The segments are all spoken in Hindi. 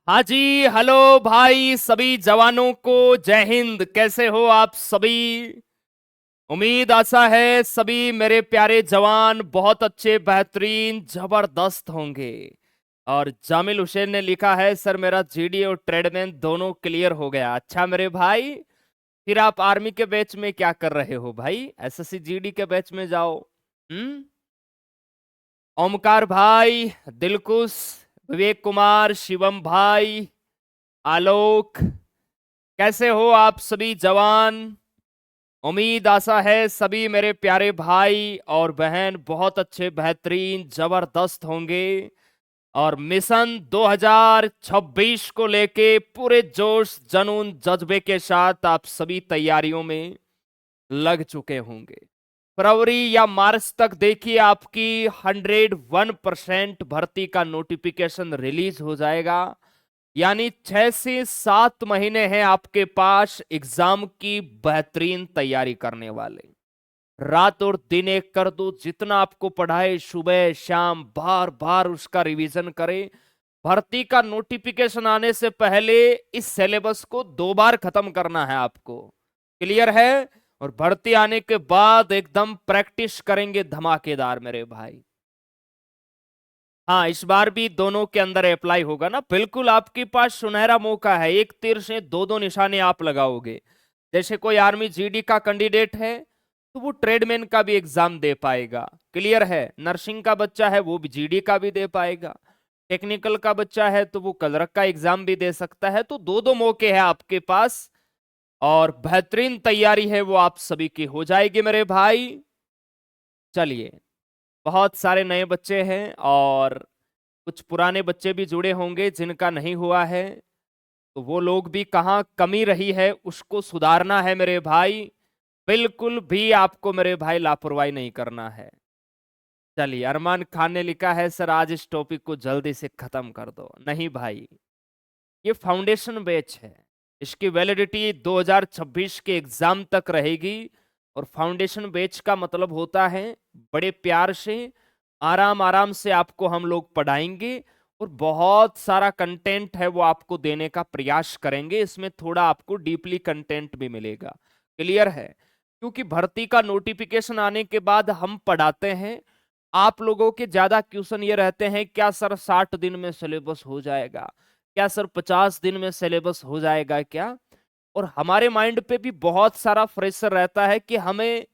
हाँ जी। हेलो भाई, सभी जवानों को जय हिंद। कैसे हो आप सभी? उम्मीद आशा है सभी मेरे प्यारे जवान बहुत अच्छे, बेहतरीन, जबरदस्त होंगे। और जामिल हुसैन ने लिखा है, सर मेरा जीडी और ट्रेडमैन दोनों क्लियर हो गया। अच्छा मेरे भाई, फिर आप आर्मी के बैच में क्या कर रहे हो भाई? एसएससी जीडी के बैच में जाओ। हम्म। ओमकार भाई, दिलकुश, विवेक कुमार, शिवम भाई, आलोक, कैसे हो आप सभी जवान? उम्मीद आशा है सभी मेरे प्यारे भाई और बहन बहुत अच्छे, बेहतरीन, जबरदस्त होंगे। और मिशन 2026 को लेके पूरे जोश, जुनून, जज्बे के साथ आप सभी तैयारियों में लग चुके होंगे। फरवरी या मार्च तक देखिए आपकी 101% भर्ती का नोटिफिकेशन रिलीज हो जाएगा। यानी 6 से 7 महीने हैं आपके पास एग्जाम की बेहतरीन तैयारी करने वाले। रात और दिन एक कर दो, जितना आपको पढ़ाए सुबह शाम बार बार उसका रिवीजन करें। भर्ती का नोटिफिकेशन आने से पहले इस सिलेबस को 2 बार खत्म करना है आपको। क्लियर है? और भर्ती आने के बाद एकदम प्रैक्टिस करेंगे धमाकेदार मेरे भाई। हाँ, इस बार भी दोनों के अंदर अप्लाई होगा ना। बिल्कुल आपके पास सुनहरा मौका है, एक तीर से दो दो निशाने आप लगाओगे। जैसे कोई आर्मी जीडी का कैंडिडेट है तो वो ट्रेडमैन का भी एग्जाम दे पाएगा। क्लियर है? नर्सिंग का बच्चा है वो भी जीडी का भी दे पाएगा। टेक्निकल का बच्चा है तो वो क्लर्क का एग्जाम भी दे सकता है। तो दो दो मौके हैं आपके पास और बेहतरीन तैयारी है वो आप सभी की हो जाएगी मेरे भाई। चलिए, बहुत सारे नए बच्चे हैं और कुछ पुराने बच्चे भी जुड़े होंगे जिनका नहीं हुआ है। तो वो लोग भी कहाँ कमी रही है उसको सुधारना है मेरे भाई। बिल्कुल भी आपको मेरे भाई लापरवाही नहीं करना है। चलिए, अरमान खान ने लिखा है, सर आज इस टॉपिक को जल्दी से खत्म कर दो। नहीं भाई, ये फाउंडेशन बैच है। इसकी वैलिडिटी 2026 के एग्जाम तक रहेगी। और फाउंडेशन बैच का मतलब होता है बड़े प्यार से, आराम आराम से आपको हम लोग पढ़ाएंगे और बहुत सारा कंटेंट है वो आपको देने का प्रयास करेंगे। इसमें थोड़ा आपको डीपली कंटेंट भी मिलेगा। क्लियर है? क्योंकि भर्ती का नोटिफिकेशन आने के बाद हम पढ़ाते हैं। आप लोगों के ज्यादा क्वेश्चन ये रहते हैं, क्या सर 60 दिन में सिलेबस हो जाएगा? क्या सर 50 दिन में सिलेबस हो जाएगा क्या? और हमारे माइंड पे भी बहुत सारा प्रेशर रहता है कि हमें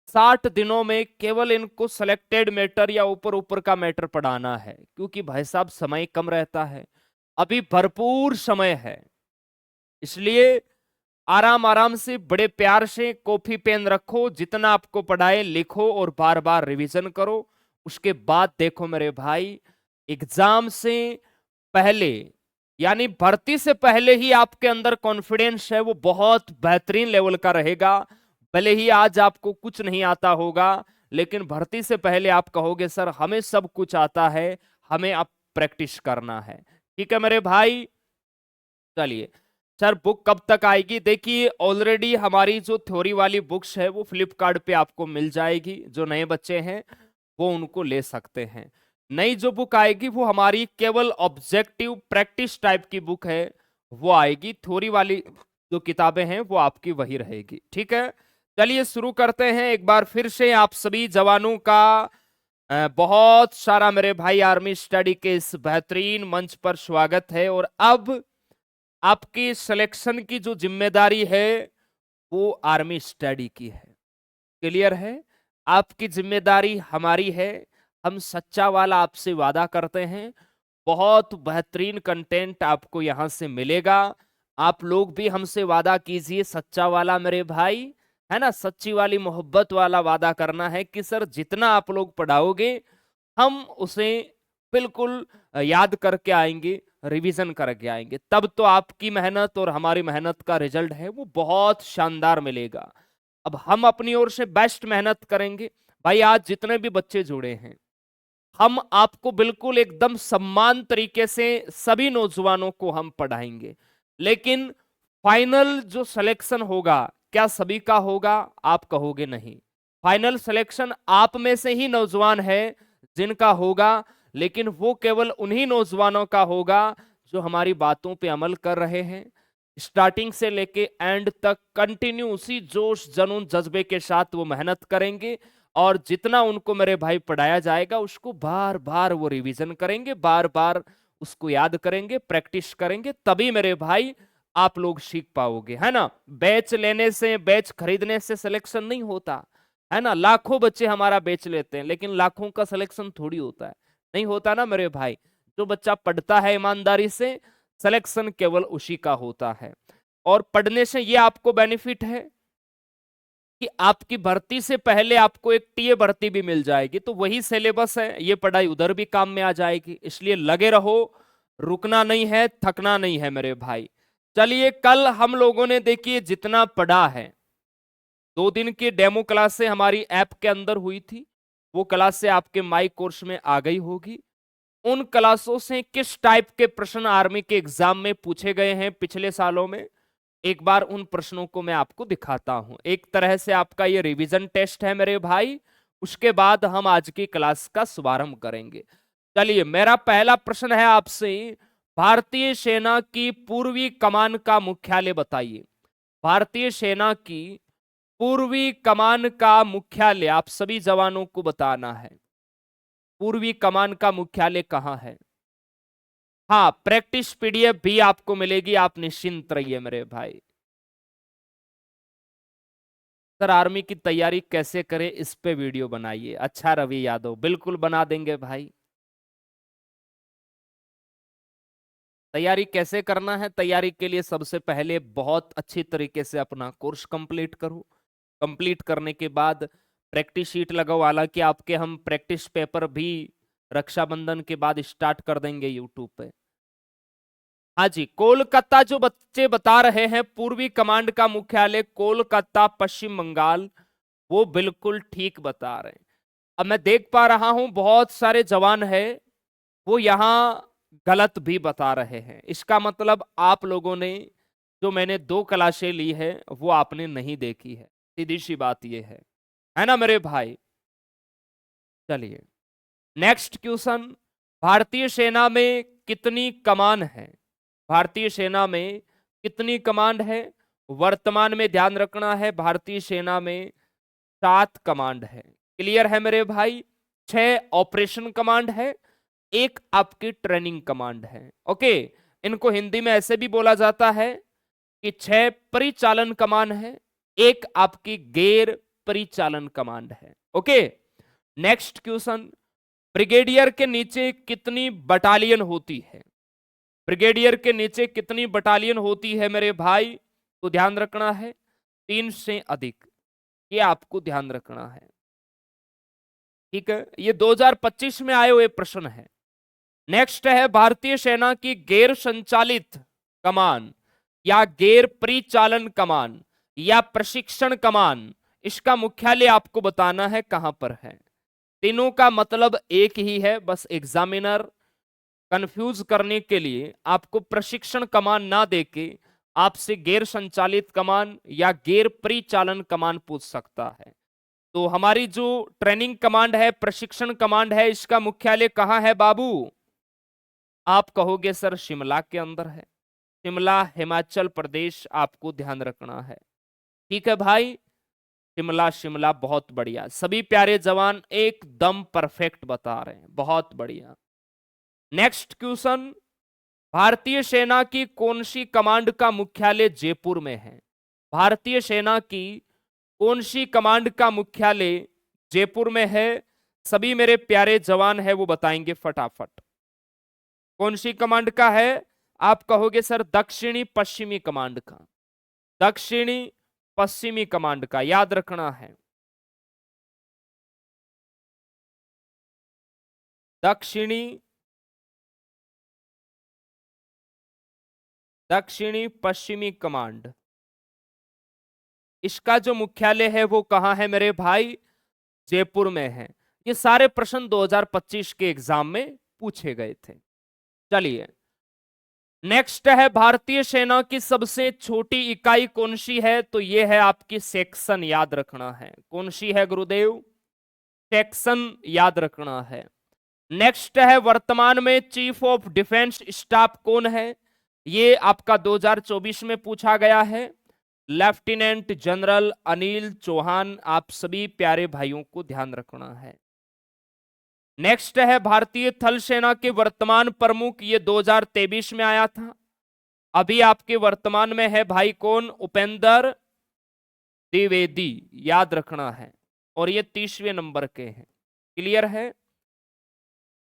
60 दिनों में केवल इनको सिलेक्टेड मैटर या ऊपर ऊपर का मैटर पढ़ाना है। क्योंकि भाई साहब समय कम रहता है, अभी भरपूर समय है। इसलिए आराम आराम से बड़े प्यार से कॉपी पेन रखो, जितना आपको पढ़ाए लिखो और बार बार रिवीजन करो। उसके बाद देखो मेरे भाई, एग्जाम से पहले यानी भर्ती से पहले ही आपके अंदर कॉन्फिडेंस है वो बहुत बेहतरीन लेवल का रहेगा। भले ही आज आपको कुछ नहीं आता होगा, लेकिन भर्ती से पहले आप कहोगे सर हमें सब कुछ आता है, हमें अब प्रैक्टिस करना है। ठीक है मेरे भाई? चलिए, सर बुक कब तक आएगी? देखिए, ऑलरेडी हमारी जो थ्योरी वाली बुक्स है वो फ्लिपकार्ट पे आपको मिल जाएगी। जो नए बच्चे हैं वो उनको ले सकते हैं। नई जो बुक आएगी वो हमारी केवल ऑब्जेक्टिव प्रैक्टिस टाइप की बुक है, वो आएगी। थ्योरी वाली जो किताबें हैं वो आपकी वही रहेगी। ठीक है? चलिए शुरू करते हैं। एक बार फिर से आप सभी जवानों का बहुत सारा मेरे भाई आर्मी स्टडी के इस बेहतरीन मंच पर स्वागत है। और अब आपकी सिलेक्शन की जो जिम्मेदारी है वो आर्मी स्टडी की है। क्लियर है? आपकी जिम्मेदारी हमारी है। हम सच्चा वाला आपसे वादा करते हैं, बहुत बेहतरीन कंटेंट आपको यहां से मिलेगा। आप लोग भी हमसे वादा कीजिए सच्चा वाला मेरे भाई, है ना? सच्ची वाली मोहब्बत वाला वादा करना है कि सर जितना आप लोग पढ़ाओगे हम उसे बिल्कुल याद करके आएंगे, रिवीजन करके आएंगे। तब तो आपकी मेहनत और हमारी मेहनत का रिजल्ट है वो बहुत शानदार मिलेगा। अब हम अपनी ओर से बेस्ट मेहनत करेंगे। भाई आज जितने भी बच्चे जुड़े हैं, हम आपको बिल्कुल एकदम सम्मान तरीके से सभी नौजवानों को हम पढ़ाएंगे। लेकिन फाइनल जो सिलेक्शन होगा, क्या सभी का होगा? आप कहोगे नहीं। फाइनल सिलेक्शन आप में से ही नौजवान है जिनका होगा, लेकिन वो केवल उन्हीं नौजवानों का होगा जो हमारी बातों पे अमल कर रहे हैं, स्टार्टिंग से लेके एंड तक कंटिन्यू उसी जोश जुनून जज्बे के साथ वो मेहनत करेंगे, और जितना उनको मेरे भाई पढ़ाया जाएगा उसको बार बार वो रिवीजन करेंगे, बार बार उसको याद करेंगे, प्रैक्टिस करेंगे, तभी मेरे भाई आप लोग सीख पाओगे, है ना। बैच लेने से, बैच खरीदने से सिलेक्शन नहीं होता, है ना। लाखों बच्चे हमारा बैच लेते हैं, लेकिन लाखों का सिलेक्शन थोड़ी होता है, नहीं होता ना मेरे भाई। जो बच्चा पढ़ता है ईमानदारी से, सिलेक्शन केवल उसी का होता है। और पढ़ने से ये आपको बेनिफिट है कि आपकी भर्ती से पहले आपको एक टीए भर्ती भी मिल जाएगी, तो वही सिलेबस है, ये पढ़ाई उधर भी काम में आ जाएगी। इसलिए लगे रहो, रुकना नहीं है, थकना नहीं है मेरे भाई। चलिए, कल हम लोगों ने देखिए जितना पढ़ा है, 2 दिन की डेमो क्लास से हमारी ऐप के अंदर हुई थी, वो क्लास से आपके माई कोर्स में आ गई होगी। उन क्लासों से किस टाइप के प्रश्न आर्मी के एग्जाम में पूछे गए हैं पिछले सालों में, एक बार उन प्रश्नों को मैं आपको दिखाता हूं। एक तरह से आपका ये रिवीजन टेस्ट है मेरे भाई। उसके बाद हम आज की क्लास का शुभारंभ करेंगे। चलिए, मेरा पहला प्रश्न है आपसे, भारतीय सेना की पूर्वी कमान का मुख्यालय बताइए। भारतीय सेना की पूर्वी कमान का मुख्यालय आप सभी जवानों को बताना है। पूर्वी कमान का मुख्यालय कहां है? हाँ, प्रैक्टिस पीडीएफ भी आपको मिलेगी, आप निश्चिंत रहिए मेरे भाई। सर, आर्मी की तैयारी कैसे करें, इस पे वीडियो बनाइए। अच्छा रवि यादव, बिल्कुल बना देंगे भाई। तैयारी कैसे करना है? तैयारी के लिए सबसे पहले बहुत अच्छी तरीके से अपना कोर्स कंप्लीट करो। कंप्लीट करने के बाद प्रैक्टिस शीट लगाओ। हालांकि आपके हम प्रैक्टिस पेपर भी रक्षाबंधन के बाद स्टार्ट कर देंगे यूट्यूब पे। हाँ जी, कोलकाता जो बच्चे बता रहे हैं पूर्वी कमांड का मुख्यालय कोलकाता पश्चिम बंगाल, वो बिल्कुल ठीक बता रहे हैं। अब मैं देख पा रहा हूं बहुत सारे जवान हैं वो यहां गलत भी बता रहे हैं। इसका मतलब आप लोगों ने, जो मैंने 2 क्लासें ली है, वो आपने नहीं देखी है। सीधी सी बात ये है ना मेरे भाई। चलिए, नेक्स्ट क्वेश्चन, भारतीय सेना में कितनी कमान है? भारतीय सेना में कितनी कमांड है? वर्तमान में ध्यान रखना है, भारतीय सेना में 7 कमांड है। क्लियर है मेरे भाई? 6 ऑपरेशन कमांड है, 1 आपकी ट्रेनिंग कमांड है। ओके, इनको हिंदी में ऐसे भी बोला जाता है कि 6 परिचालन कमांड है, 1 आपकी गैर परिचालन कमांड है। ओके, नेक्स्ट क्वेश्चन, ब्रिगेडियर के नीचे कितनी बटालियन होती है? ब्रिगेडियर के नीचे कितनी बटालियन होती है मेरे भाई? तो ध्यान रखना है 3 से अधिक, ये आपको ध्यान रखना है। ठीक है, ये 2025 में आए हुए प्रश्न है। नेक्स्ट है, भारतीय सेना की गैर संचालित कमान या गैर परिचालन कमान या प्रशिक्षण कमान, इसका मुख्यालय आपको बताना है कहां पर है। तीनों का मतलब एक ही है, बस एग्जामिनर कंफ्यूज करने के लिए आपको प्रशिक्षण कमान ना देके आपसे गैर संचालित कमान या गैर परिचालन कमान पूछ सकता है। तो हमारी जो ट्रेनिंग कमांड है, प्रशिक्षण कमांड है, इसका मुख्यालय कहां है बाबू? आप कहोगे सर शिमला के अंदर है। शिमला हिमाचल प्रदेश, आपको ध्यान रखना है। ठीक है भाई, शिमला शिमला, बहुत बढ़िया। सभी प्यारे जवान एकदम परफेक्ट बता रहे हैं, बहुत बढ़िया। नेक्स्ट क्वेश्चन, भारतीय सेना की कौन सी कमांड का मुख्यालय जयपुर में है? भारतीय सेना की कौन सी कमांड का मुख्यालय जयपुर में है? सभी मेरे प्यारे जवान है वो बताएंगे फटाफट। कौन सी कमांड का है? आप कहोगे सर दक्षिणी पश्चिमी कमांड का। दक्षिणी पश्चिमी कमांड का, याद रखना है। दक्षिणी पश्चिमी कमांड, इसका जो मुख्यालय है वो कहां है मेरे भाई? जयपुर में है। ये सारे प्रश्न 2025 के एग्जाम में पूछे गए थे। चलिए, नेक्स्ट है, भारतीय सेना की सबसे छोटी इकाई कौन सी है? तो ये है आपकी सेक्शन, याद रखना है। कौन सी है गुरुदेव? सेक्शन, याद रखना है। नेक्स्ट है, वर्तमान में चीफ ऑफ डिफेंस स्टाफ कौन है? ये आपका 2024 में पूछा गया है। Lieutenant general Anil Chauhan. आप सभी प्यारे भाइयों को ध्यान रखना है। नेक्स्ट है, भारतीय थल सेना के वर्तमान प्रमुख, ये 2023 में आया था। अभी आपके वर्तमान में है भाई कौन? उपेंद्र द्विवेदी, याद रखना है। और ये 30वें नंबर के हैं। क्लियर है?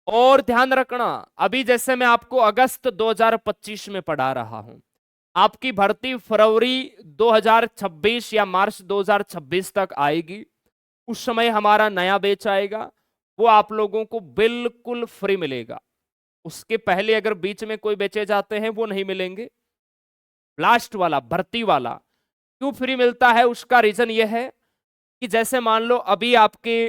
और ध्यान रखना, अभी जैसे मैं आपको अगस्त 2025 में पढ़ा रहा हूं, आपकी भर्ती फरवरी 2026 या मार्च 2026 तक आएगी। उस समय हमारा नया बैच आएगा, वो आप लोगों को बिल्कुल फ्री मिलेगा। उसके पहले अगर बीच में कोई बेचे जाते हैं वो नहीं मिलेंगे। लास्ट वाला भर्ती वाला क्यों फ्री मिलता है, उसका रीजन ये है कि जैसे मान लो अभी आपके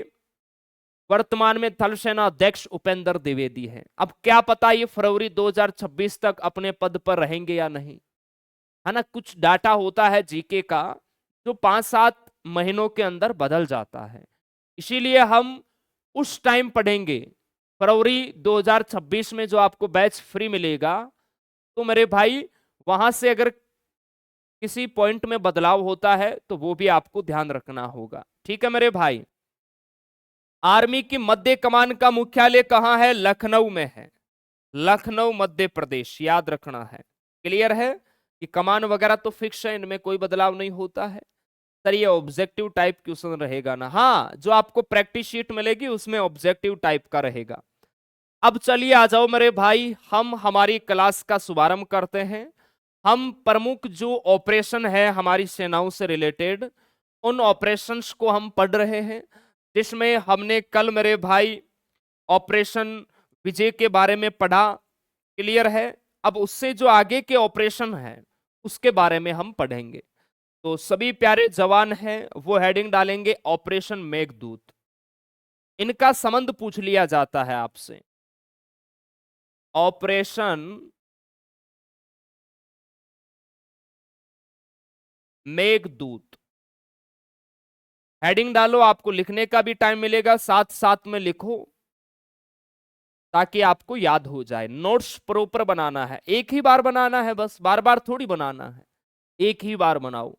वर्तमान में थल सेना अध्यक्ष उपेंद्र द्विवेदी हैं। अब क्या पता ये फरवरी 2026 तक अपने पद पर रहेंगे या नहीं, है ना। कुछ डाटा होता है जीके का जो 5-7 महीनों के अंदर बदल जाता है, इसीलिए हम उस टाइम पढ़ेंगे। फरवरी 2026 में जो आपको बैच फ्री मिलेगा, तो मेरे भाई वहां से अगर किसी पॉइंट में बदलाव होता है तो वो भी आपको ध्यान रखना होगा। ठीक है मेरे भाई। आर्मी की मध्य कमान का मुख्यालय कहां है? लखनऊ में है। लखनऊ मध्य प्रदेश, याद रखना है। क्लियर है कि कमान वगैरह तो फिक्स है, इनमें कोई बदलाव नहीं होता है। सर ये ऑब्जेक्टिव टाइप क्वेश्चन रहेगा ना? हाँ, जो आपको प्रैक्टिस शीट मिलेगी उसमें ऑब्जेक्टिव टाइप का रहेगा। अब चलिए आ जाओ मेरे भाई, हम हमारी क्लास का शुभारंभ करते हैं। हम प्रमुख जो ऑपरेशन है हमारी सेनाओं से रिलेटेड, उन ऑपरेशंस को हम पढ़ रहे हैं, जिसमें हमने कल मेरे भाई ऑपरेशन विजय के बारे में पढ़ा। क्लियर है? अब उससे जो आगे के ऑपरेशन है उसके बारे में हम पढ़ेंगे। तो सभी प्यारे जवान हैं वो हेडिंग डालेंगे ऑपरेशन मेघदूत। इनका संबंध पूछ लिया जाता है आपसे। ऑपरेशन मेघदूत, हेडिंग डालो। आपको लिखने का भी टाइम मिलेगा, साथ साथ में लिखो ताकि आपको याद हो जाए। नोट्स प्रॉपर बनाना है, एक ही बार बनाना है, बस बार बार थोड़ी बनाना है, एक ही बार बनाओ।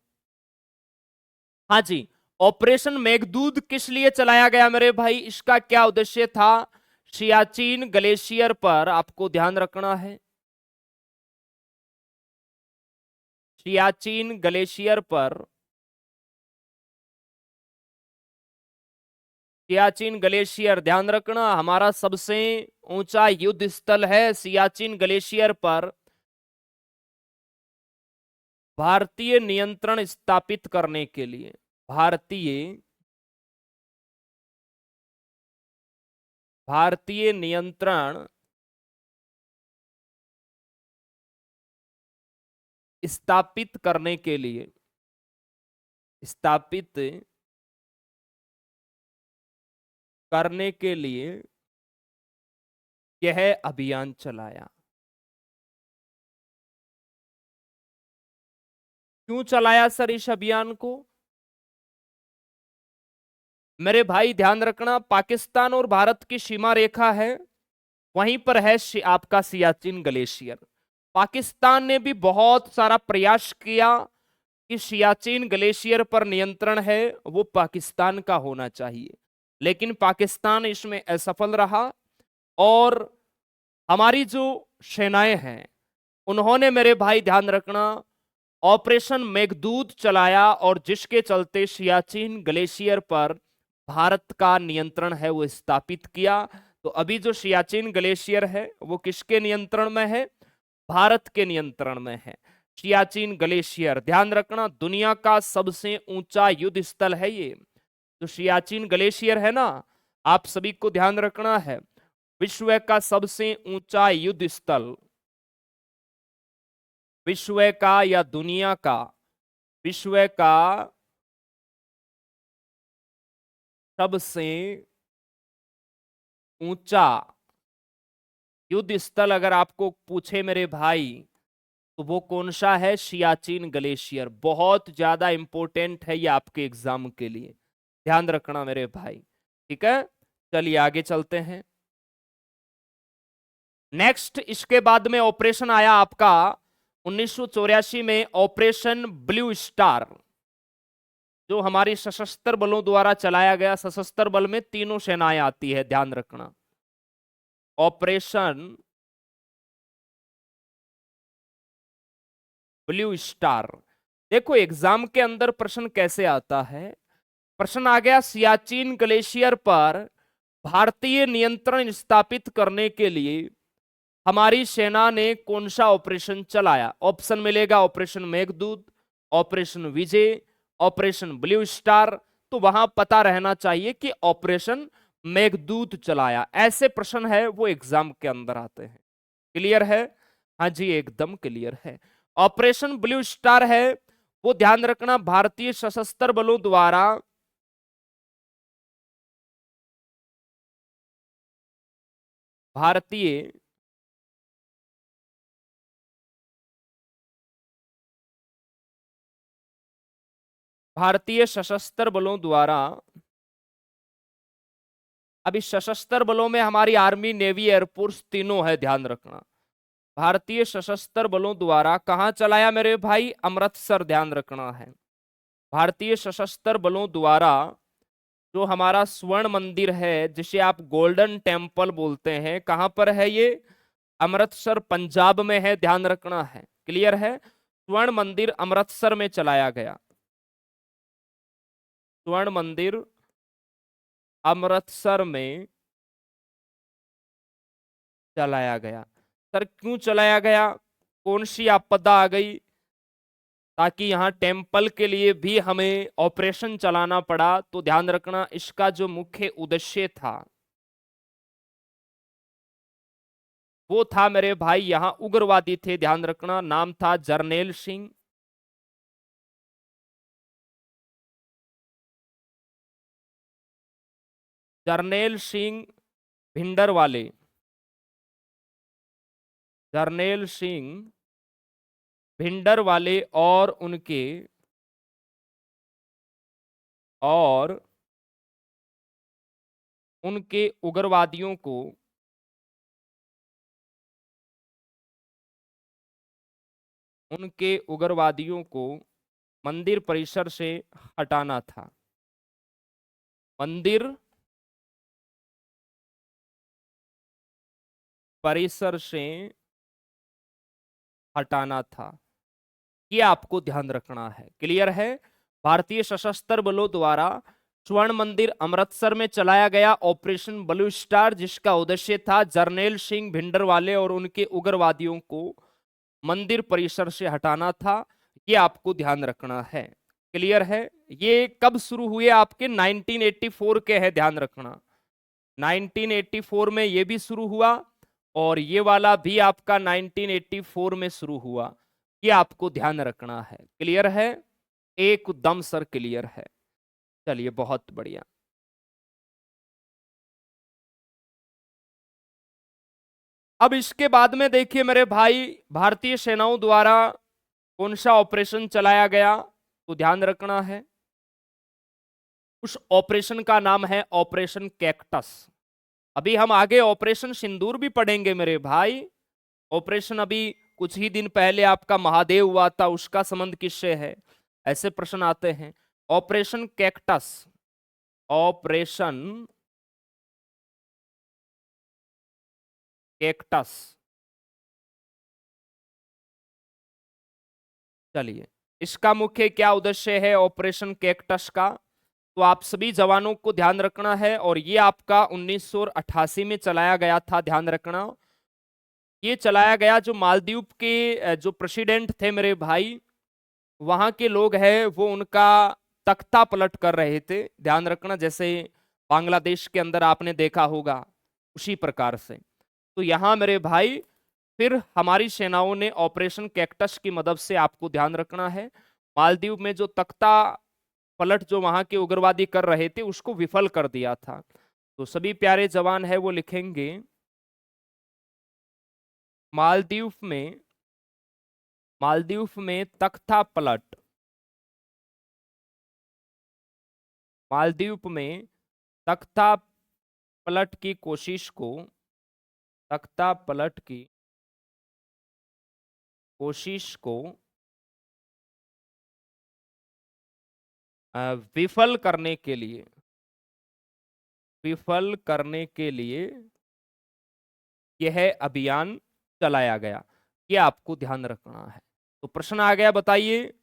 हाँ जी, ऑपरेशन मेघदूत किस लिए चलाया गया मेरे भाई? इसका क्या उद्देश्य था? सियाचिन ग्लेशियर पर आपको ध्यान रखना है। सियाचिन ग्लेशियर पर, सियाचिन ग्लेशियर ध्यान रखना हमारा सबसे ऊंचा युद्ध स्थल है। सियाचिन ग्लेशियर पर भारतीय नियंत्रण स्थापित करने के लिए, भारतीय नियंत्रण स्थापित करने के लिए, स्थापित करने के लिए यह अभियान चलाया। क्यों चलाया सर इस अभियान को? मेरे भाई ध्यान रखना, पाकिस्तान और भारत की सीमा रेखा है, वहीं पर है आपका सियाचिन ग्लेशियर। पाकिस्तान ने भी बहुत सारा प्रयास किया कि सियाचिन ग्लेशियर पर नियंत्रण है वो पाकिस्तान का होना चाहिए, लेकिन पाकिस्तान इसमें असफल रहा। और हमारी जो सेनाएं हैं उन्होंने मेरे भाई ध्यान रखना ऑपरेशन मेघदूत चलाया, और जिसके चलते सियाचिन ग्लेशियर पर भारत का नियंत्रण है वो स्थापित किया। तो अभी जो सियाचिन ग्लेशियर है वो किसके नियंत्रण में है? भारत के नियंत्रण में है। सियाचिन ग्लेशियर ध्यान रखना दुनिया का सबसे ऊंचा युद्ध स्थल है ये। जो सियाचिन ग्लेशियर है ना, आप सभी को ध्यान रखना है, विश्व का सबसे ऊंचा युद्ध स्थल, विश्व का या दुनिया का, विश्व का सबसे ऊंचा युद्ध स्थल अगर आपको पूछे मेरे भाई तो वो कौन सा है? सियाचिन ग्लेशियर। बहुत ज्यादा इंपॉर्टेंट है ये आपके एग्जाम के लिए, ध्यान रखना मेरे भाई। ठीक है, चलिए आगे चलते हैं। नेक्स्ट इसके बाद में ऑपरेशन आया आपका 1984 में ऑपरेशन ब्लू स्टार, जो हमारी सशस्त्र बलों द्वारा चलाया गया। सशस्त्र बल में तीनों सेनाएं आती है, ध्यान रखना। Operation blue star. देखो एग्जाम के अंदर प्रश्न कैसे आता है। प्रश्न आ गया, सियाचिन ग्लेशियर पर भारतीय नियंत्रण स्थापित करने के लिए हमारी सेना ने कौन सा ऑपरेशन चलाया। ऑप्शन मिलेगा ऑपरेशन मेघदूत, ऑपरेशन विजय, ऑपरेशन ब्लू स्टार। तो वहां पता रहना चाहिए कि ऑपरेशन मेघदूत चलाया। ऐसे प्रश्न है वो एग्जाम के अंदर आते हैं। क्लियर है? हाँ जी, एकदम क्लियर है। ऑपरेशन ब्लू स्टार है वो, ध्यान रखना, भारतीय सशस्त्र बलों द्वारा भारतीय भारतीय सशस्त्र बलों द्वारा, अब इस सशस्त्र बलों में हमारी आर्मी, नेवी, एयरफोर्स तीनों है, ध्यान रखना। भारतीय सशस्त्र बलों द्वारा कहां चलाया मेरे भाई? अमृतसर, ध्यान रखना है। भारतीय सशस्त्र बलों द्वारा जो हमारा स्वर्ण मंदिर है, जिसे आप गोल्डन टेम्पल बोलते हैं, कहां पर है ये? अमृतसर, पंजाब में है, ध्यान रखना है। क्लियर है? स्वर्ण मंदिर अमृतसर में चलाया गया। स्वर्ण मंदिर अमृतसर में चलाया गया। सर क्यों चलाया गया? कौन सी आपदा आ गई ताकि यहाँ टेम्पल के लिए भी हमें ऑपरेशन चलाना पड़ा? तो ध्यान रखना, इसका जो मुख्य उद्देश्य था वो था मेरे भाई, यहाँ उग्रवादी थे, ध्यान रखना, नाम था जरनैल सिंह। जरनैल सिंह भिंडरवाले, जरनैल सिंह भिंडरवाले और उनके उग्रवादियों को मंदिर परिसर से हटाना था। मंदिर परिसर से हटाना था, ये आपको ध्यान रखना है। क्लियर है? भारतीय सशस्त्र बलों द्वारा स्वर्ण मंदिर अमृतसर में चलाया गया ऑपरेशन ब्लू स्टार, जिसका उद्देश्य था जरनैल सिंह भिंडरवाले और उनके उग्रवादियों को मंदिर परिसर से हटाना था। ये आपको ध्यान रखना है। क्लियर है? ये कब शुरू हुए? आपके 1984 के हैं, ध्यान रखना। 1984 में ये भी शुरू हुआ और ये वाला भी आपका 1984 में शुरू हुआ। ये आपको ध्यान रखना है। क्लियर है? एकदम सर क्लियर है। चलिए बहुत बढ़िया। अब इसके बाद में देखिए मेरे भाई, भारतीय सेनाओं द्वारा कौन सा ऑपरेशन चलाया गया? तो ध्यान रखना है, उस ऑपरेशन का नाम है ऑपरेशन कैक्टस। अभी हम आगे ऑपरेशन सिंदूर भी पढ़ेंगे मेरे भाई। ऑपरेशन अभी कुछ ही दिन पहले आपका महादेव हुआ था, उसका संबंध किससे है? ऐसे प्रश्न आते हैं। Operation cactus, operation cactus. चलिए, इसका मुख्य क्या उद्देश्य है ऑपरेशन कैक्टस का? तो आप सभी जवानों को ध्यान रखना है, और ये आपका 1988 में चलाया गया था, ध्यान रखना। ये चलाया गया, जो मालदीव के जो प्रेसिडेंट थे मेरे भाई, वहां के लोग हैं, वो उनका तख्ता पलट कर रहे थे, ध्यान रखना। जैसे बांग्लादेश के अंदर आपने देखा होगा, उसी प्रकार से। तो यहां मेरे भाई फिर हमारी सेनाओं ने ऑपरेशन कैक्टस की मदद से, आपको ध्यान रखना है, मालदीव में जो तख्ता पलट जो वहां के उग्रवादी कर रहे थे उसको विफल कर दिया था। तो सभी प्यारे जवान है वो लिखेंगे, मालदीव में तख्ता पलट, मालदीव में तख्ता पलट की कोशिश को तख्ता पलट की कोशिश को विफल करने के लिए, विफल करने के लिए यह अभियान चलाया गया। ये आपको ध्यान रखना है। तो प्रश्न आ गया, बताइए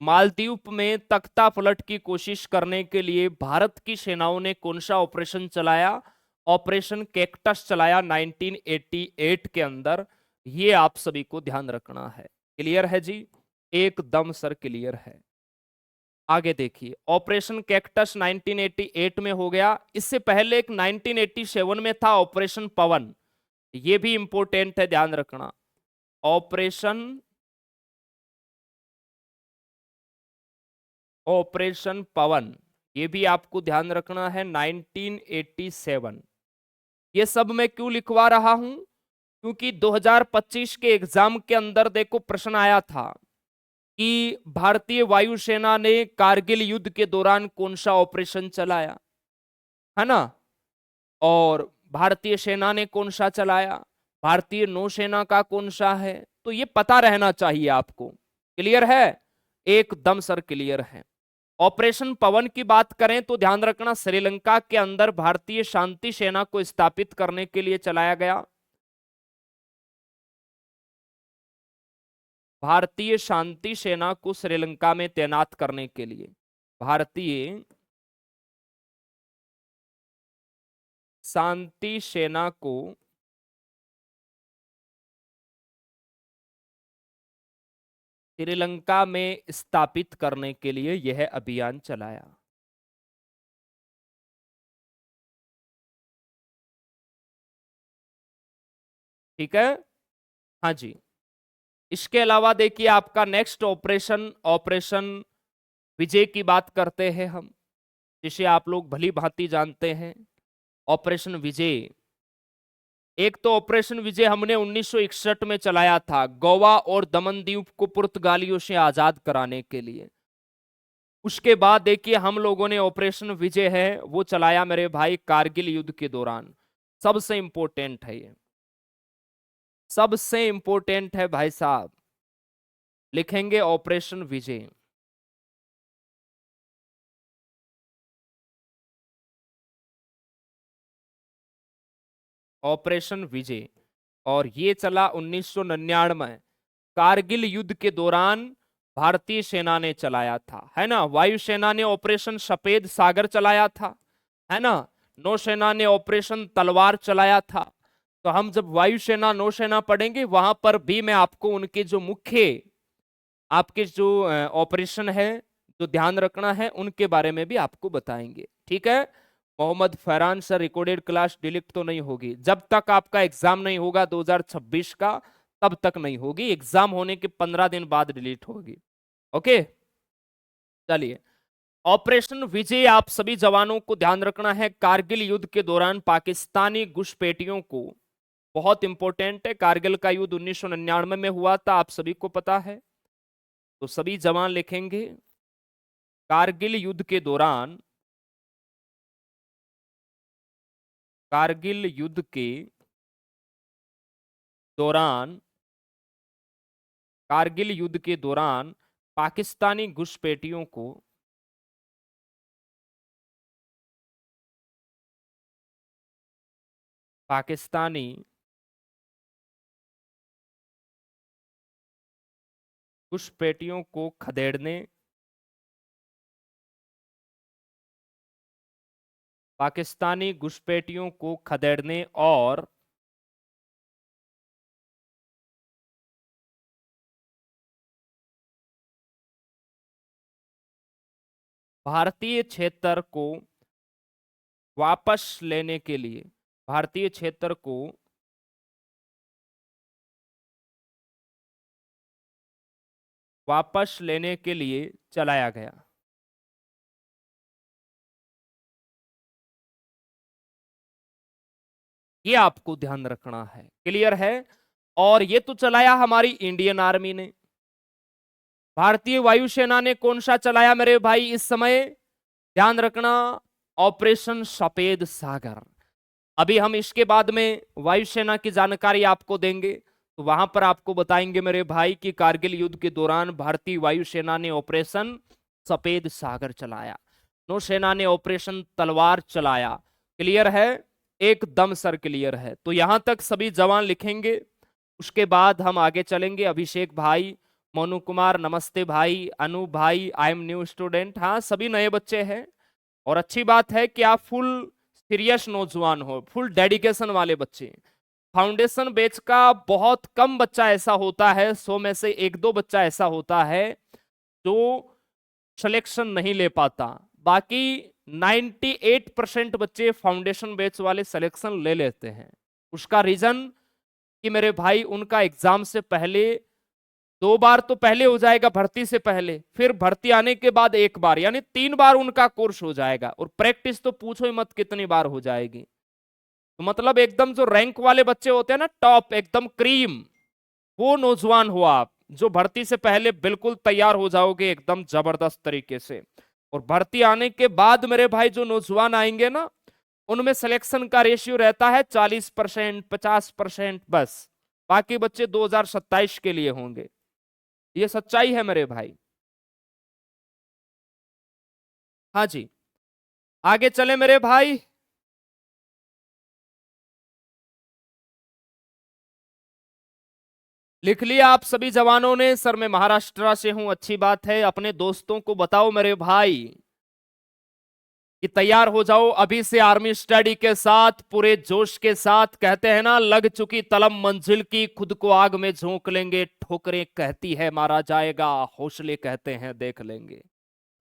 मालदीव में तख्ता पलट की कोशिश करने के लिए भारत की सेनाओं ने कौन सा ऑपरेशन चलाया? ऑपरेशन कैक्टस चलाया 1988 के अंदर। ये आप सभी को ध्यान रखना है। क्लियर है जी? एकदम सर क्लियर है। आगे देखिए, ऑपरेशन कैक्टस 1988 में हो गया। इससे पहले एक 1987 में था ऑपरेशन पवन। ये भी इंपॉर्टेंट है, ध्यान रखना। ऑपरेशन पवन, ये भी आपको ध्यान रखना है, 1987। ये सब मैं क्यों लिखवा रहा हूं? क्योंकि 2025 के एग्जाम के अंदर देखो प्रश्न आया था कि भारतीय वायुसेना ने कारगिल युद्ध के दौरान कौन सा ऑपरेशन चलाया, है ना? और भारतीय सेना ने कौन सा चलाया, भारतीय नौसेना का कौन सा है, तो ये पता रहना चाहिए आपको। क्लियर है? एकदम सर क्लियर है। ऑपरेशन पवन की बात करें तो ध्यान रखना, श्रीलंका के अंदर भारतीय शांति सेना को स्थापित करने के लिए चलाया गया। भारतीय शांति सेना को श्रीलंका में तैनात करने के लिए भारतीय शांति सेना को श्रीलंका में स्थापित करने के लिए यह अभियान चलाया। ठीक है? हाँ जी। इसके अलावा देखिए आपका नेक्स्ट ऑपरेशन, ऑपरेशन विजय की बात करते हैं हम, जिसे आप लोग भली भांति जानते हैं। ऑपरेशन विजय, एक तो ऑपरेशन विजय हमने 1961 में चलाया था, गोवा और दमन द्वीप को पुर्तगालियों से आजाद कराने के लिए। उसके बाद देखिए हम लोगों ने ऑपरेशन विजय है वो चलाया मेरे भाई कारगिल युद्ध के दौरान। सबसे इंपॉर्टेंट है ये, सबसे इंपॉर्टेंट है भाई साहब। लिखेंगे ऑपरेशन विजय। ऑपरेशन विजय, और ये चला 1999। कारगिल युद्ध के दौरान भारतीय सेना ने चलाया था, है ना? वायुसेना ने ऑपरेशन सफेद सागर चलाया था, है ना? नौसेना ने ऑपरेशन तलवार चलाया था। तो हम जब वायुसेना नौसेना पढ़ेंगे वहां पर भी मैं आपको उनके जो मुख्य आपके जो ऑपरेशन है जो ध्यान रखना है उनके बारे में भी आपको बताएंगे। ठीक है? Mohammad Farhan sir, recorded class delete तो नहीं होगी जब तक आपका एग्जाम नहीं होगा 2026 का, तब तक नहीं होगी। एग्जाम होने के 15 दिन बाद डिलीट होगी। ओके, चलिए। ऑपरेशन विजय आप सभी जवानों को ध्यान रखना है। कारगिल युद्ध के दौरान पाकिस्तानी घुसपैठियों को, बहुत इंपॉर्टेंट है, कारगिल का युद्ध 1999 में हुआ था, आप सभी को पता है। तो सभी जवान लिखेंगे कारगिल युद्ध के दौरान, कारगिल युद्ध के दौरान, कारगिल युद्ध के दौरान पाकिस्तानी घुसपैठियों को पाकिस्तानी घुसपैठियों को खदेड़ने, पाकिस्तानी घुसपैठियों को खदेड़ने और भारतीय क्षेत्र को वापस लेने के लिए, भारतीय क्षेत्र को वापस लेने के लिए चलाया गया। ये आपको ध्यान रखना है। क्लियर है? और ये तो चलाया हमारी इंडियन आर्मी ने। भारतीय वायुसेना ने कौन सा चलाया मेरे भाई इस समय? ध्यान रखना, ऑपरेशन सफेद सागर। अभी हम इसके बाद में वायुसेना की जानकारी आपको देंगे, तो वहां पर आपको बताएंगे मेरे भाई कि कारगिल युद्ध के दौरान भारतीय वायुसेना ने ऑपरेशन सफेद सागर चलाया, नौसेना ने ऑपरेशन तलवार चलाया। क्लियर है? एकदम सर क्लियर है। तो यहां तक सभी जवान लिखेंगे, उसके बाद हम आगे चलेंगे। अभिषेक भाई, मोनू कुमार नमस्ते भाई, अनु भाई आई एम न्यू स्टूडेंट, हाँ सभी नए बच्चे हैं। और अच्छी बात है कि आप फुल सीरियस नौजवान हो, फुल डेडिकेशन वाले बच्चे। फाउंडेशन बैच का बहुत कम बच्चा ऐसा होता है, 100 में से एक दो बच्चा ऐसा होता है जो सिलेक्शन नहीं ले पाता, बाकी 98% बच्चे फाउंडेशन बैच वाले सिलेक्शन ले लेते हैं। उसका रीजन कि मेरे भाई उनका एग्जाम से पहले 2 बार तो पहले हो जाएगा भर्ती से पहले, फिर भर्ती आने के बाद 1 बार, यानी 3 बार उनका कोर्स हो जाएगा। और प्रैक्टिस तो पूछो ही मत कितनी बार हो जाएगी। तो मतलब एकदम जो रैंक वाले बच्चे होते हैं ना, टॉप एकदम क्रीम, वो नौजवान हो आप, जो भर्ती से पहले बिल्कुल तैयार हो जाओगे एकदम जबरदस्त तरीके से। और भर्ती आने के बाद मेरे भाई जो नौजवान आएंगे ना, उनमें सिलेक्शन का रेशियो रहता है 40%, 50%, बस। बाकी बच्चे 2027 के लिए होंगे, ये सच्चाई है मेरे भाई। हाँ जी, आगे चले मेरे भाई। लिख लिया आप सभी जवानों ने? सर मैं महाराष्ट्र से हूं, अच्छी बात है। अपने दोस्तों को बताओ मेरे भाई कि तैयार हो जाओ अभी से आर्मी स्टडी के साथ, पूरे जोश के साथ। कहते हैं ना, लग चुकी तलब मंजिल की, खुद को आग में झोंक लेंगे। ठोकरें कहती है मारा जाएगा, हौसले कहते हैं देख लेंगे।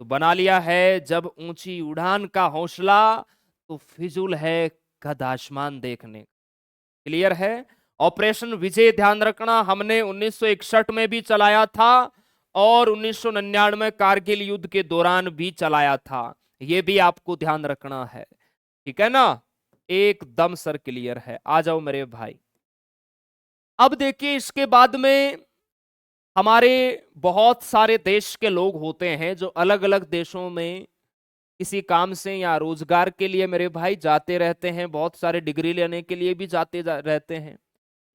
तो बना लिया है जब ऊंची उड़ान का हौसला, तो फिजूल है कद आसमान देखने। क्लियर है? ऑपरेशन विजय ध्यान रखना, हमने 1961 में भी चलाया था और 1999 कारगिल युद्ध के दौरान भी चलाया था। यह भी आपको ध्यान रखना है, ठीक है ना? एकदम सर क्लियर है। आ जाओ मेरे भाई। अब देखिए, इसके बाद में हमारे बहुत सारे देश के लोग होते हैं जो अलग अलग देशों में किसी काम से या रोजगार के लिए मेरे भाई जाते रहते हैं, बहुत सारे डिग्री लेने के लिए भी जाते रहते हैं।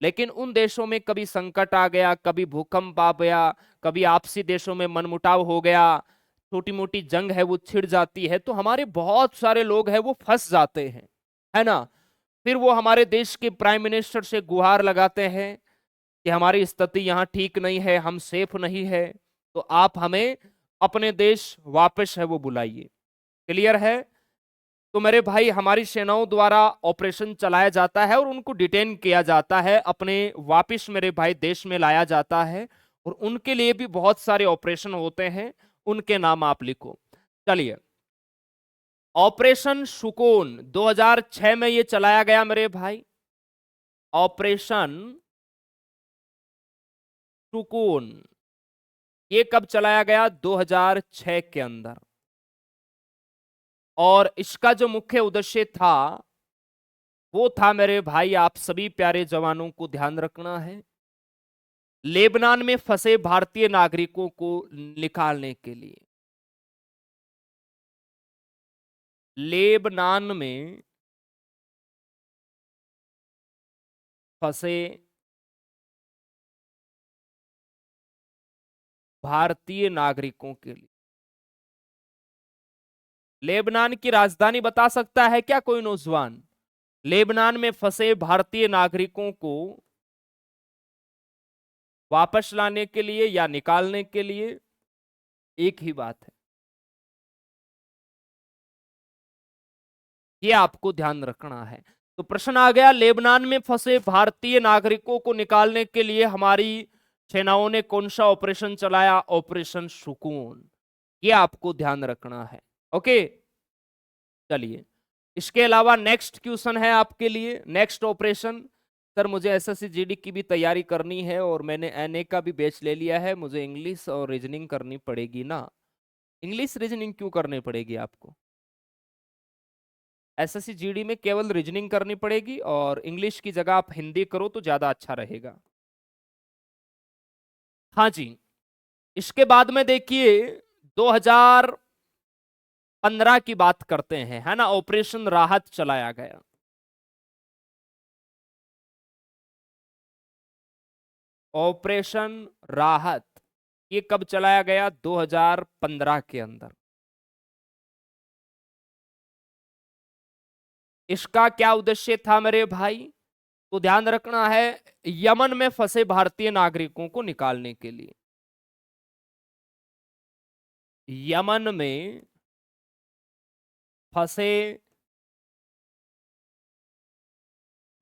लेकिन उन देशों में कभी संकट आ गया, कभी भूकंप आ गया, कभी आपसी देशों में मनमुटाव हो गया, छोटी मोटी जंग है वो छिड़ जाती है, तो हमारे बहुत सारे लोग हैं वो फंस जाते हैं, है ना? फिर वो हमारे देश के प्राइम मिनिस्टर से गुहार लगाते हैं कि हमारी स्थिति यहाँ ठीक नहीं है, हम सेफ नहीं है, तो आप हमें अपने देश वापस है वो बुलाइए। क्लियर है? तो मेरे भाई हमारी सेनाओं द्वारा ऑपरेशन चलाया जाता है और उनको डिटेन किया जाता है, अपने वापिस मेरे भाई देश में लाया जाता है। और उनके लिए भी बहुत सारे ऑपरेशन होते हैं, उनके नाम आप लिखो। चलिए, ऑपरेशन सुकून 2006 में ये चलाया गया मेरे भाई। ऑपरेशन सुकून ये कब चलाया गया? 2006 के अंदर। और इसका जो मुख्य उद्देश्य था वो था मेरे भाई, आप सभी प्यारे जवानों को ध्यान रखना है, लेबनान में फंसे भारतीय नागरिकों को निकालने के लिए। लेबनान में फंसे भारतीय नागरिकों के लिए। लेबनान की राजधानी बता सकता है क्या कोई नौजवान? लेबनान में फंसे भारतीय नागरिकों को वापस लाने के लिए या निकालने के लिए एक ही बात है, ये आपको ध्यान रखना है। तो प्रश्न आ गया, लेबनान में फंसे भारतीय नागरिकों को निकालने के लिए हमारी सेनाओं ने कौन सा ऑपरेशन चलाया? ऑपरेशन सुकून। ये आपको ध्यान रखना है। ओके, चलिए, इसके अलावा नेक्स्ट क्वेश्चन है आपके लिए, नेक्स्ट ऑपरेशन। सर मुझे एसएससी जीडी की भी तैयारी करनी है और मैंने एनए का भी बैच ले लिया है, मुझे इंग्लिश और रीजनिंग करनी पड़ेगी ना? इंग्लिश रीजनिंग क्यों करनी पड़ेगी आपको? एसएससी जीडी में केवल रीजनिंग करनी पड़ेगी और इंग्लिश की जगह आप हिंदी करो तो ज्यादा अच्छा रहेगा। हाँ जी, इसके बाद में देखिए 2015 की बात करते हैं, है ना? ऑपरेशन राहत चलाया गया। ऑपरेशन राहत ये कब चलाया गया? 2015 के अंदर। इसका क्या उद्देश्य था मेरे भाई? तो ध्यान रखना है, यमन में फंसे भारतीय नागरिकों को निकालने के लिए। यमन में फंसे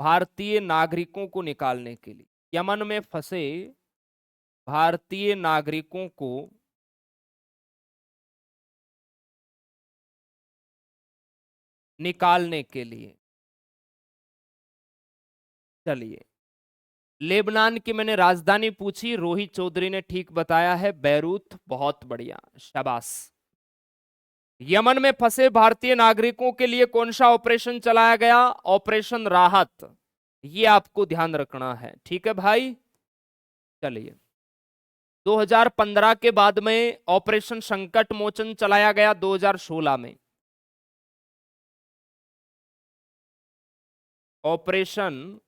भारतीय नागरिकों को निकालने के लिए, यमन में फंसे भारतीय नागरिकों को निकालने के लिए। चलिए, लेबनान की मैंने राजधानी पूछी, रोहित चौधरी ने ठीक बताया है, बैरूत। बहुत बढ़िया, शाबाश। यमन में फंसे भारतीय नागरिकों के लिए कौन सा ऑपरेशन चलाया गया? ऑपरेशन राहत। ये आपको ध्यान रखना है, ठीक है भाई। चलिए, 2015 के बाद में ऑपरेशन संकट मोचन चलाया गया 2016 में। ऑपरेशन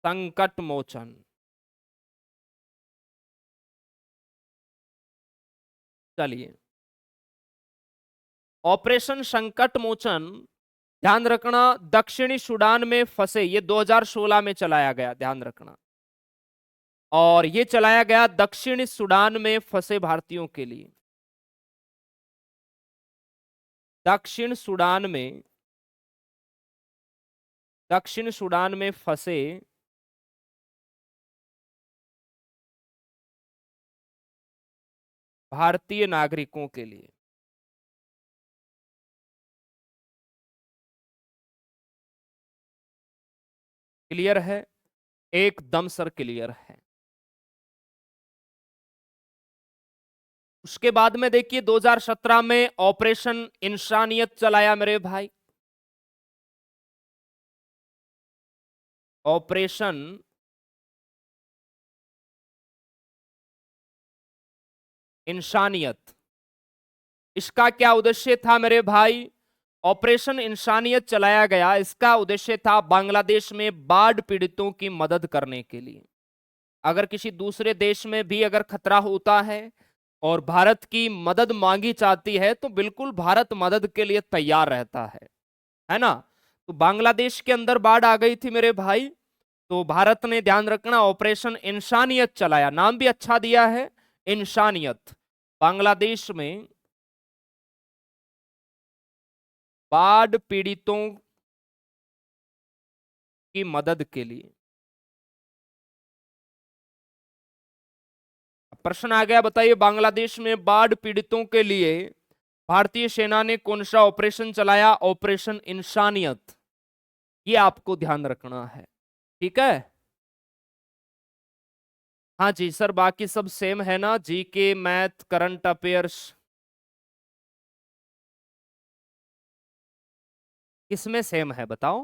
संकट मोचन। चलिए, ऑपरेशन संकट मोचन ध्यान रखना, दक्षिणी सूडान में फंसे, ये 2016 में चलाया गया, ध्यान रखना। और ये चलाया गया दक्षिणी सूडान में फंसे भारतीयों के लिए। दक्षिण सूडान में, दक्षिण सूडान में फंसे भारतीय नागरिकों के लिए। क्लियर है? एकदम सर क्लियर है। उसके बाद में देखिए 2017 में ऑपरेशन इंसानियत चलाया मेरे भाई। ऑपरेशन इंसानियत, इसका क्या उद्देश्य था मेरे भाई? ऑपरेशन इंसानियत चलाया गया, इसका उद्देश्य था बांग्लादेश में बाढ़ पीड़ितों की मदद करने के लिए। अगर किसी दूसरे देश में भी अगर खतरा होता है और भारत की मदद मांगी जाती है तो बिल्कुल भारत मदद के लिए तैयार रहता है ना। तो बांग्लादेश के अंदर बाढ़ आ गई थी मेरे भाई, तो भारत ने, ध्यान रखना, ऑपरेशन इंसानियत चलाया। नाम भी अच्छा दिया है, इंसानियत। बांग्लादेश में बाढ़ पीड़ितों की मदद के लिए। प्रश्न आ गया, बताइए बांग्लादेश में बाढ़ पीड़ितों के लिए भारतीय सेना ने कौन सा ऑपरेशन चलाया? ऑपरेशन इंसानियत। ये आपको ध्यान रखना है, ठीक है। हाँ जी सर, बाकी सब सेम है ना? जीके, मैथ, करंट अफेयर्स, किसमें सेम है बताओ?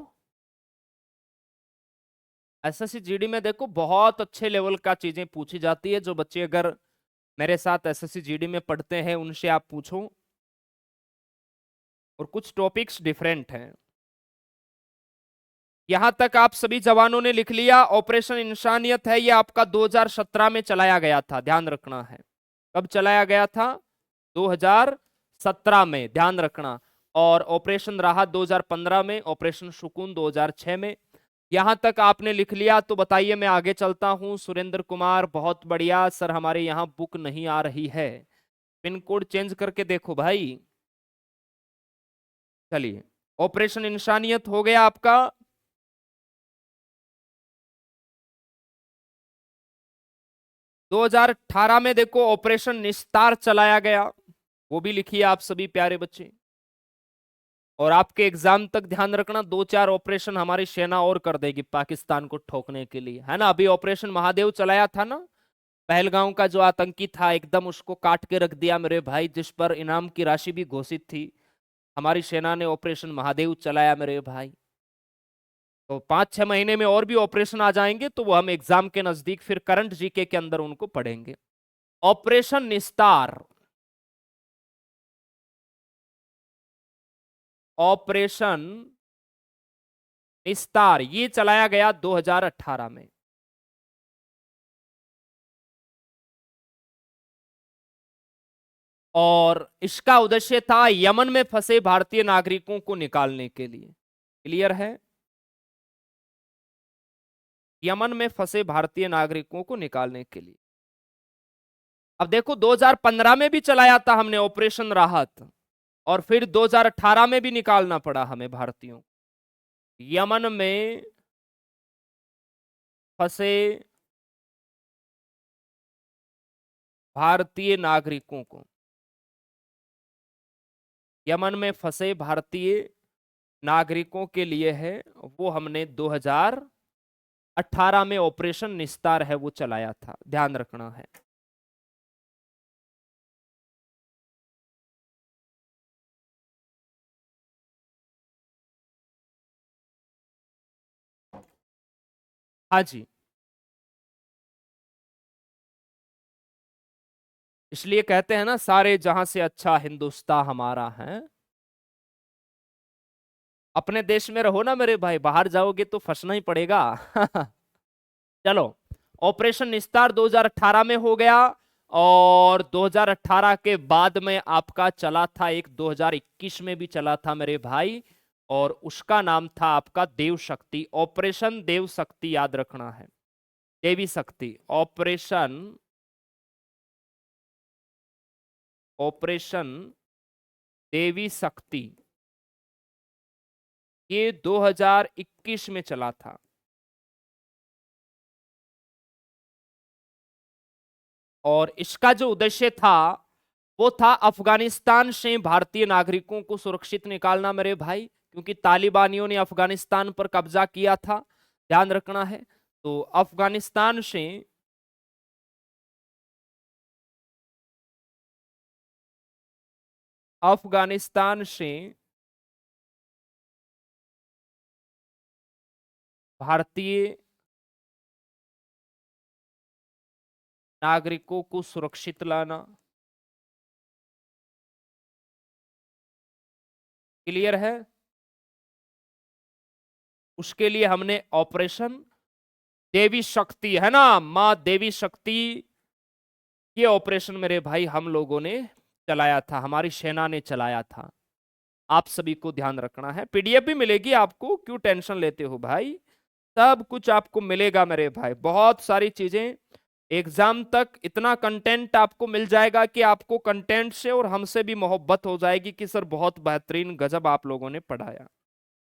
एसएससी जीडी में देखो बहुत अच्छे लेवल का चीजें पूछी जाती है। जो बच्चे अगर मेरे साथ एसएससी जीडी में पढ़ते हैं उनसे आप पूछो, और कुछ टॉपिक्स डिफरेंट हैं। यहां तक आप सभी जवानों ने लिख लिया। ऑपरेशन इंसानियत है, यह आपका 2017 में चलाया गया था, ध्यान रखना है। कब चलाया गया था? 2017 में, ध्यान रखना। और ऑपरेशन राहत 2015 में, ऑपरेशन सुकून 2006 में। यहां तक आपने लिख लिया तो बताइए, मैं आगे चलता हूं। सुरेंद्र कुमार, बहुत बढ़िया सर, हमारे यहां बुक नहीं आ रही है, पिन कोड चेंज करके देखो भाई। चलिए, ऑपरेशन इंसानियत हो गया आपका। 2018 में देखो ऑपरेशन निस्तार चलाया गया, वो भी लिखिए आप सभी प्यारे बच्चे। और आपके एग्जाम तक ध्यान रखना, 2-4 ऑपरेशन हमारी सेना और कर देगी पाकिस्तान को ठोकने के लिए, है ना। अभी ऑपरेशन महादेव चलाया था ना, पहलगांव का जो आतंकी था, एकदम उसको काट के रख दिया मेरे भाई, जिस पर इनाम की राशि भी घोषित थी। हमारी सेना ने ऑपरेशन महादेव चलाया मेरे भाई। तो 5-6 महीने में और भी ऑपरेशन आ जाएंगे, तो वो हम एग्जाम के नजदीक फिर करंट जीके के अंदर उनको पढ़ेंगे। ऑपरेशन निस्तार, ऑपरेशन निस्तार ये चलाया गया 2018 में। और इसका उद्देश्य था यमन में फंसे भारतीय नागरिकों को निकालने के लिए। क्लियर है? यमन में फंसे भारतीय नागरिकों को निकालने के लिए। अब देखो 2015 में भी चलाया था हमने ऑपरेशन राहत, और फिर 2018 में भी निकालना पड़ा हमें भारतीयों को। यमन में फंसे भारतीय नागरिकों को, यमन में फंसे भारतीय नागरिकों के लिए है, वो हमने 2018 में ऑपरेशन निस्तार है वो चलाया था, ध्यान रखना है। हाँ जी, इसलिए कहते हैं ना, सारे जहां से अच्छा हिंदुस्तान हमारा है। अपने देश में रहो ना मेरे भाई, बाहर जाओगे तो फंसना ही पड़ेगा। चलो, ऑपरेशन निस्तार 2018 में हो गया, और 2018 के बाद में आपका चला था एक 2021 में भी चला था मेरे भाई, और उसका नाम था आपका देव शक्ति, ऑपरेशन देव शक्ति, याद रखना है। देवी शक्ति ऑपरेशन, ऑपरेशन देवी शक्ति, ये 2021 में चला था। और इसका जो उद्देश्य था वो था अफगानिस्तान से भारतीय नागरिकों को सुरक्षित निकालना मेरे भाई, क्योंकि तालिबानियों ने अफगानिस्तान पर कब्जा किया था, ध्यान रखना है। तो अफगानिस्तान से अफगानिस्तान से भारतीय नागरिकों को सुरक्षित लाना। क्लियर है? उसके लिए हमने ऑपरेशन देवी शक्ति, है ना, मां देवी शक्ति, ये ऑपरेशन मेरे भाई हम लोगों ने चलाया था, हमारी सेना ने चलाया था। आप सभी को ध्यान रखना है। पीडीएफ भी मिलेगी आपको, क्यों टेंशन लेते हो भाई, सब कुछ आपको मिलेगा मेरे भाई, बहुत सारी चीजें। एग्जाम तक इतना कंटेंट आपको मिल जाएगा कि आपको कंटेंट से और हमसे भी मोहब्बत हो जाएगी कि सर बहुत बेहतरीन गजब आप लोगों ने पढ़ाया।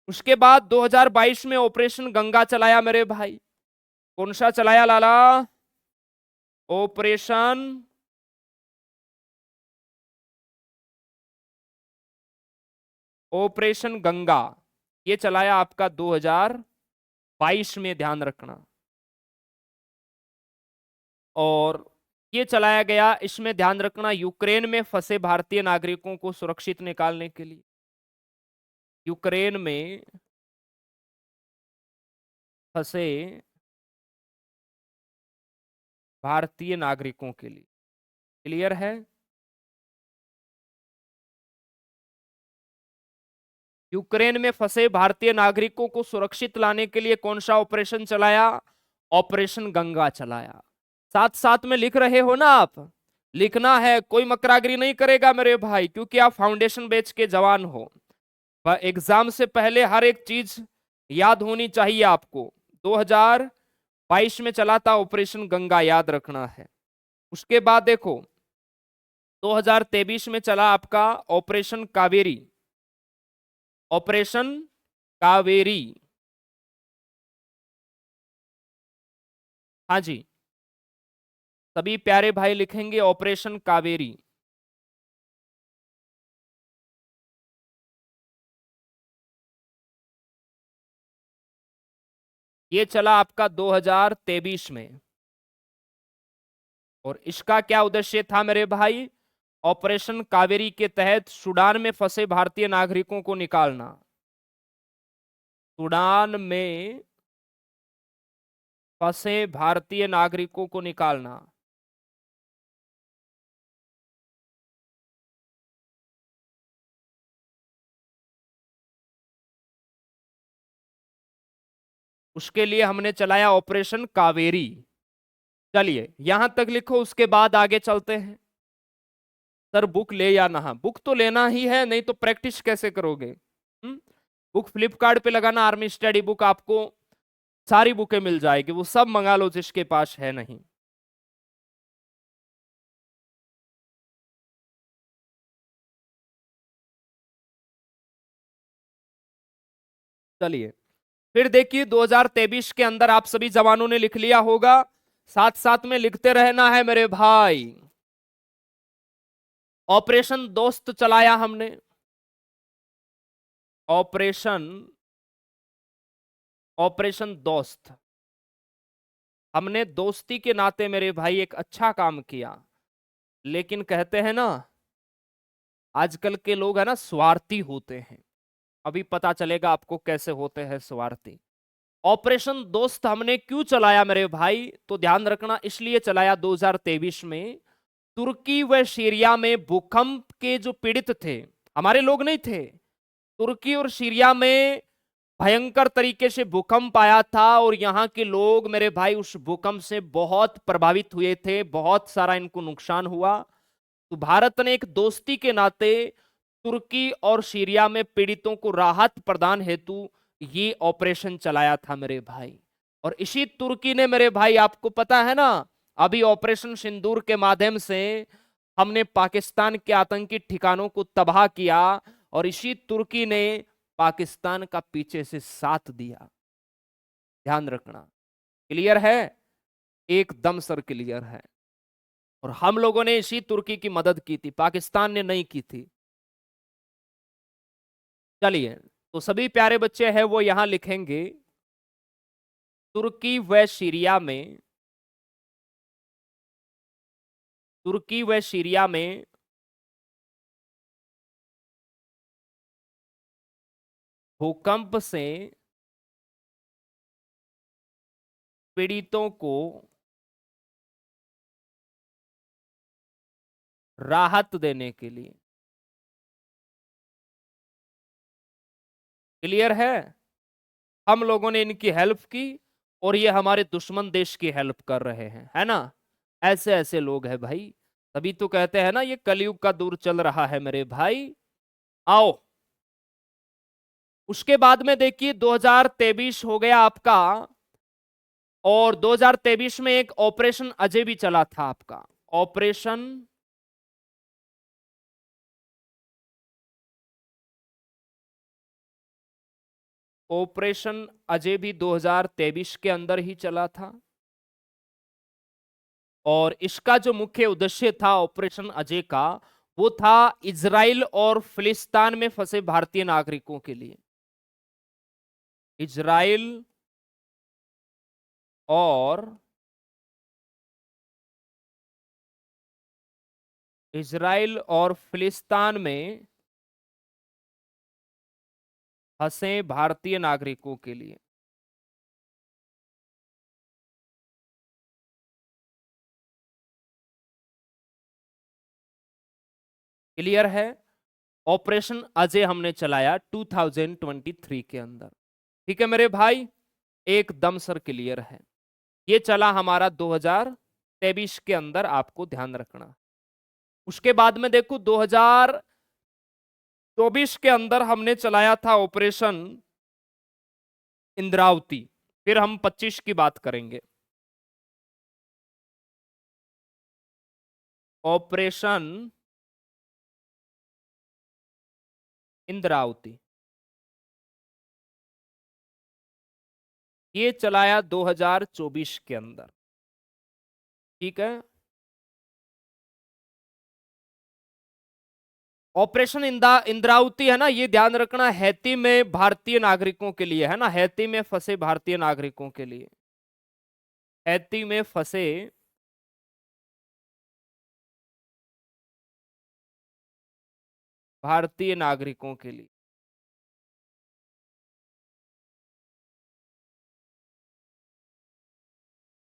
उसके बाद 2022 में ऑपरेशन गंगा चलाया मेरे भाई। कौन सा चलाया लाला? ऑपरेशन ऑपरेशन गंगा, ये चलाया आपका 2022 में, ध्यान रखना। और ये चलाया गया, इसमें ध्यान रखना, यूक्रेन में फंसे भारतीय नागरिकों को सुरक्षित निकालने के लिए। यूक्रेन में फंसे भारतीय नागरिकों के लिए। क्लियर है? यूक्रेन में फंसे भारतीय नागरिकों को सुरक्षित लाने के लिए कौन सा ऑपरेशन चलाया? ऑपरेशन गंगा चलाया। साथ साथ में लिख रहे हो ना आप? लिखना है, कोई मकरागिरी नहीं करेगा मेरे भाई, क्योंकि आप फाउंडेशन बैच के जवान हो। एग्जाम से पहले हर एक चीज याद होनी चाहिए आपको। 2022 में चला था ऑपरेशन गंगा, याद रखना है। उसके बाद देखो 2023 में चला आपका ऑपरेशन कावेरी, ऑपरेशन कावेरी। हाँ जी, सभी प्यारे भाई लिखेंगे ऑपरेशन कावेरी। ये चला आपका 2023 में, और इसका क्या उद्देश्य था मेरे भाई? ऑपरेशन कावेरी के तहत सूडान में फंसे भारतीय नागरिकों को निकालना। सूडान में फंसे भारतीय नागरिकों को निकालना। उसके लिए हमने चलाया ऑपरेशन कावेरी। चलिए यहां तक लिखो, उसके बाद आगे चलते हैं। सर बुक ले या ना? बुक तो लेना ही है, नहीं तो प्रैक्टिस कैसे करोगे? बुक फ्लिपकार्ट पे लगाना, आर्मी स्टडी बुक, आपको सारी बुकें मिल जाएगी, वो सब मंगा लो जिसके पास है नहीं। चलिए, फिर देखिए 2023 के अंदर आप सभी जवानों ने लिख लिया होगा, साथ साथ में लिखते रहना है मेरे भाई। ऑपरेशन दोस्त चलाया हमने, ऑपरेशन ऑपरेशन दोस्त। हमने दोस्ती के नाते मेरे भाई एक अच्छा काम किया, लेकिन कहते हैं ना, आजकल के लोग है ना स्वार्थी होते हैं। अभी पता चलेगा आपको कैसे होते हैं स्वार्थी। ऑपरेशन दोस्त हमने क्यों चलाया मेरे भाई? तो ध्यान रखना, इसलिए चलाया 2023 में, तुर्की व सीरिया में भूकंप के जो पीड़ित थे, हमारे लोग नहीं थे, तुर्की और सीरिया में भयंकर तरीके से भूकंप आया था और यहाँ के लोग मेरे भाई उस भूकंप से बहुत प्रभावित हुए थे, बहुत सारा इनको नुकसान हुआ। तो भारत ने एक दोस्ती के नाते तुर्की और सीरिया में पीड़ितों को राहत प्रदान हेतु ये ऑपरेशन चलाया था मेरे भाई। और इसी तुर्की ने मेरे भाई, आपको पता है ना, अभी ऑपरेशन सिंदूर के माध्यम से हमने पाकिस्तान के आतंकी ठिकानों को तबाह किया, और इसी तुर्की ने पाकिस्तान का पीछे से साथ दिया। ध्यान रखना, क्लियर है? एकदम सर क्लियर है। और हम लोगों ने इसी तुर्की की मदद की थी, पाकिस्तान ने नहीं की थी। चलिए, तो सभी प्यारे बच्चे हैं वो यहां लिखेंगे, तुर्की व सीरिया में, तुर्की व सीरिया में भूकंप से पीड़ितों को राहत देने के लिए। क्लियर है? हम लोगों ने इनकी हेल्प की और ये हमारे दुश्मन देश की हेल्प कर रहे हैं, है ना? ऐसे ऐसे लोग हैं भाई, तभी तो कहते हैं ना ये कलयुग का दौर चल रहा है मेरे भाई। आओ, उसके बाद में देखिए 2023 हो गया आपका, और 2023 में एक ऑपरेशन अजय भी चला था आपका, ऑपरेशन ऑपरेशन अजय भी 2023 के अंदर ही चला था। और इसका जो मुख्य उद्देश्य था ऑपरेशन अजय का, वो था इजराइल और फिलिस्तीन में फंसे भारतीय नागरिकों के लिए। इजराइल और फिलिस्तीन में फंसे भारतीय नागरिकों के लिए। क्लियर है? ऑपरेशन अजय हमने चलाया 2023 के अंदर। ठीक है मेरे भाई, एकदम सर क्लियर है। ये चला हमारा 2023 के अंदर, आपको ध्यान रखना। उसके बाद में देखो 2024 के अंदर हमने चलाया था ऑपरेशन इंद्रावती। फिर हम 25 की बात करेंगे। ऑपरेशन इंद्रावती ये चलाया 2024 के अंदर। ठीक है, ऑपरेशन इंद्रावती है ना, ये ध्यान रखना, हैती में भारतीय नागरिकों के लिए है ना, हैती में फंसे भारतीय नागरिकों के लिए, हैती में फंसे भारतीय नागरिकों के लिए।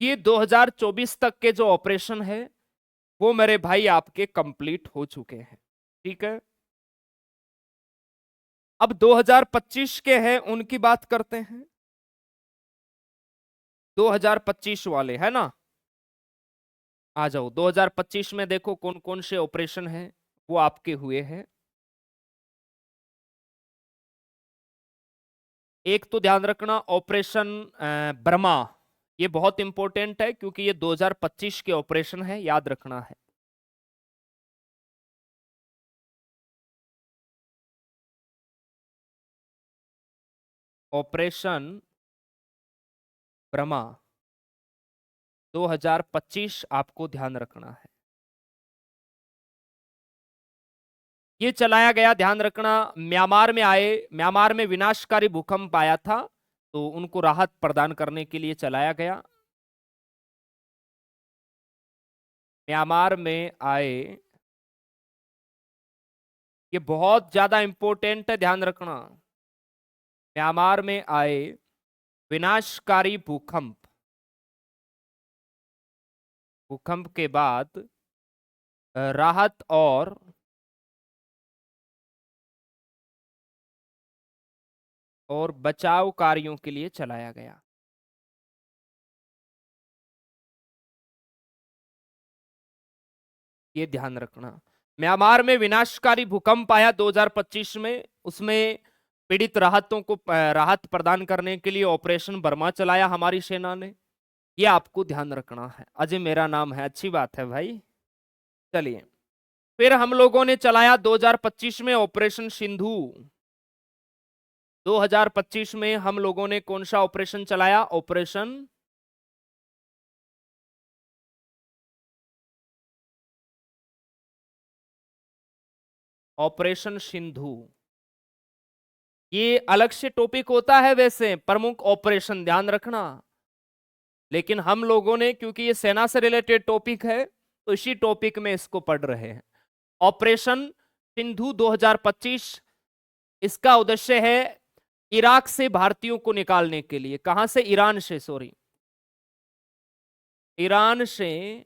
ये 2024 तक के जो ऑपरेशन है वो मेरे भाई आपके कंप्लीट हो चुके हैं। ठीक है, अब 2025 के हैं उनकी बात करते हैं। 2025 वाले है ना, आ जाओ 2025 में देखो कौन कौन से ऑपरेशन हैं वो आपके हुए हैं। एक तो ध्यान रखना ऑपरेशन ब्रह्मा, ये बहुत इंपॉर्टेंट है क्योंकि ये 2025 के ऑपरेशन है, याद रखना है। ऑपरेशन ब्रह्मा 2025 आपको ध्यान रखना है। ये चलाया गया, ध्यान रखना, म्यांमार में आए, म्यांमार में विनाशकारी भूकंप आया था तो उनको राहत प्रदान करने के लिए चलाया गया। म्यांमार में आए, ये बहुत ज्यादा इंपॉर्टेंट है, ध्यान रखना। म्यांमार में आए विनाशकारी भूकंप, भूकंप के बाद राहत और बचाव कार्यों के लिए चलाया गया। ये ध्यान रखना। म्यांमार में विनाशकारी भूकंप आया 2025 में, उसमें पीड़ित राहतों को राहत प्रदान करने के लिए ऑपरेशन बर्मा चलाया हमारी सेना ने। ये आपको ध्यान रखना है। अजय मेरा नाम है, अच्छी बात है भाई। चलिए, फिर हम लोगों ने चलाया 2025 में ऑपरेशन सिंधु। 2025 में हम लोगों ने कौन सा ऑपरेशन चलाया? ऑपरेशन सिंधु। ये अलग से टॉपिक होता है वैसे, प्रमुख ऑपरेशन, ध्यान रखना। लेकिन हम लोगों ने, क्योंकि ये सेना से रिलेटेड टॉपिक है, तो इसी टॉपिक में इसको पढ़ रहे हैं। ऑपरेशन सिंधु 2025, इसका उद्देश्य है इराक से भारतीयों को निकालने के लिए। कहां से? ईरान से, सॉरी, ईरान से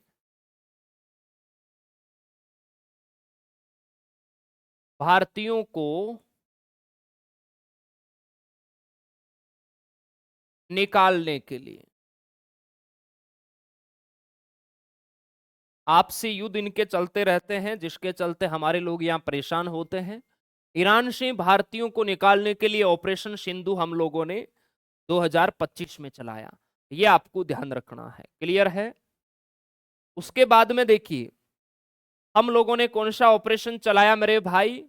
भारतीयों को निकालने के लिए। आपसी युद्ध इनके चलते रहते हैं, जिसके चलते हमारे लोग यहां परेशान होते हैं। ईरान से भारतीयों को निकालने के लिए ऑपरेशन सिंधु हम लोगों ने 2025 में चलाया। यह आपको ध्यान रखना है, क्लियर है? उसके बाद में देखिए हम लोगों ने कौन सा ऑपरेशन चलाया मेरे भाई?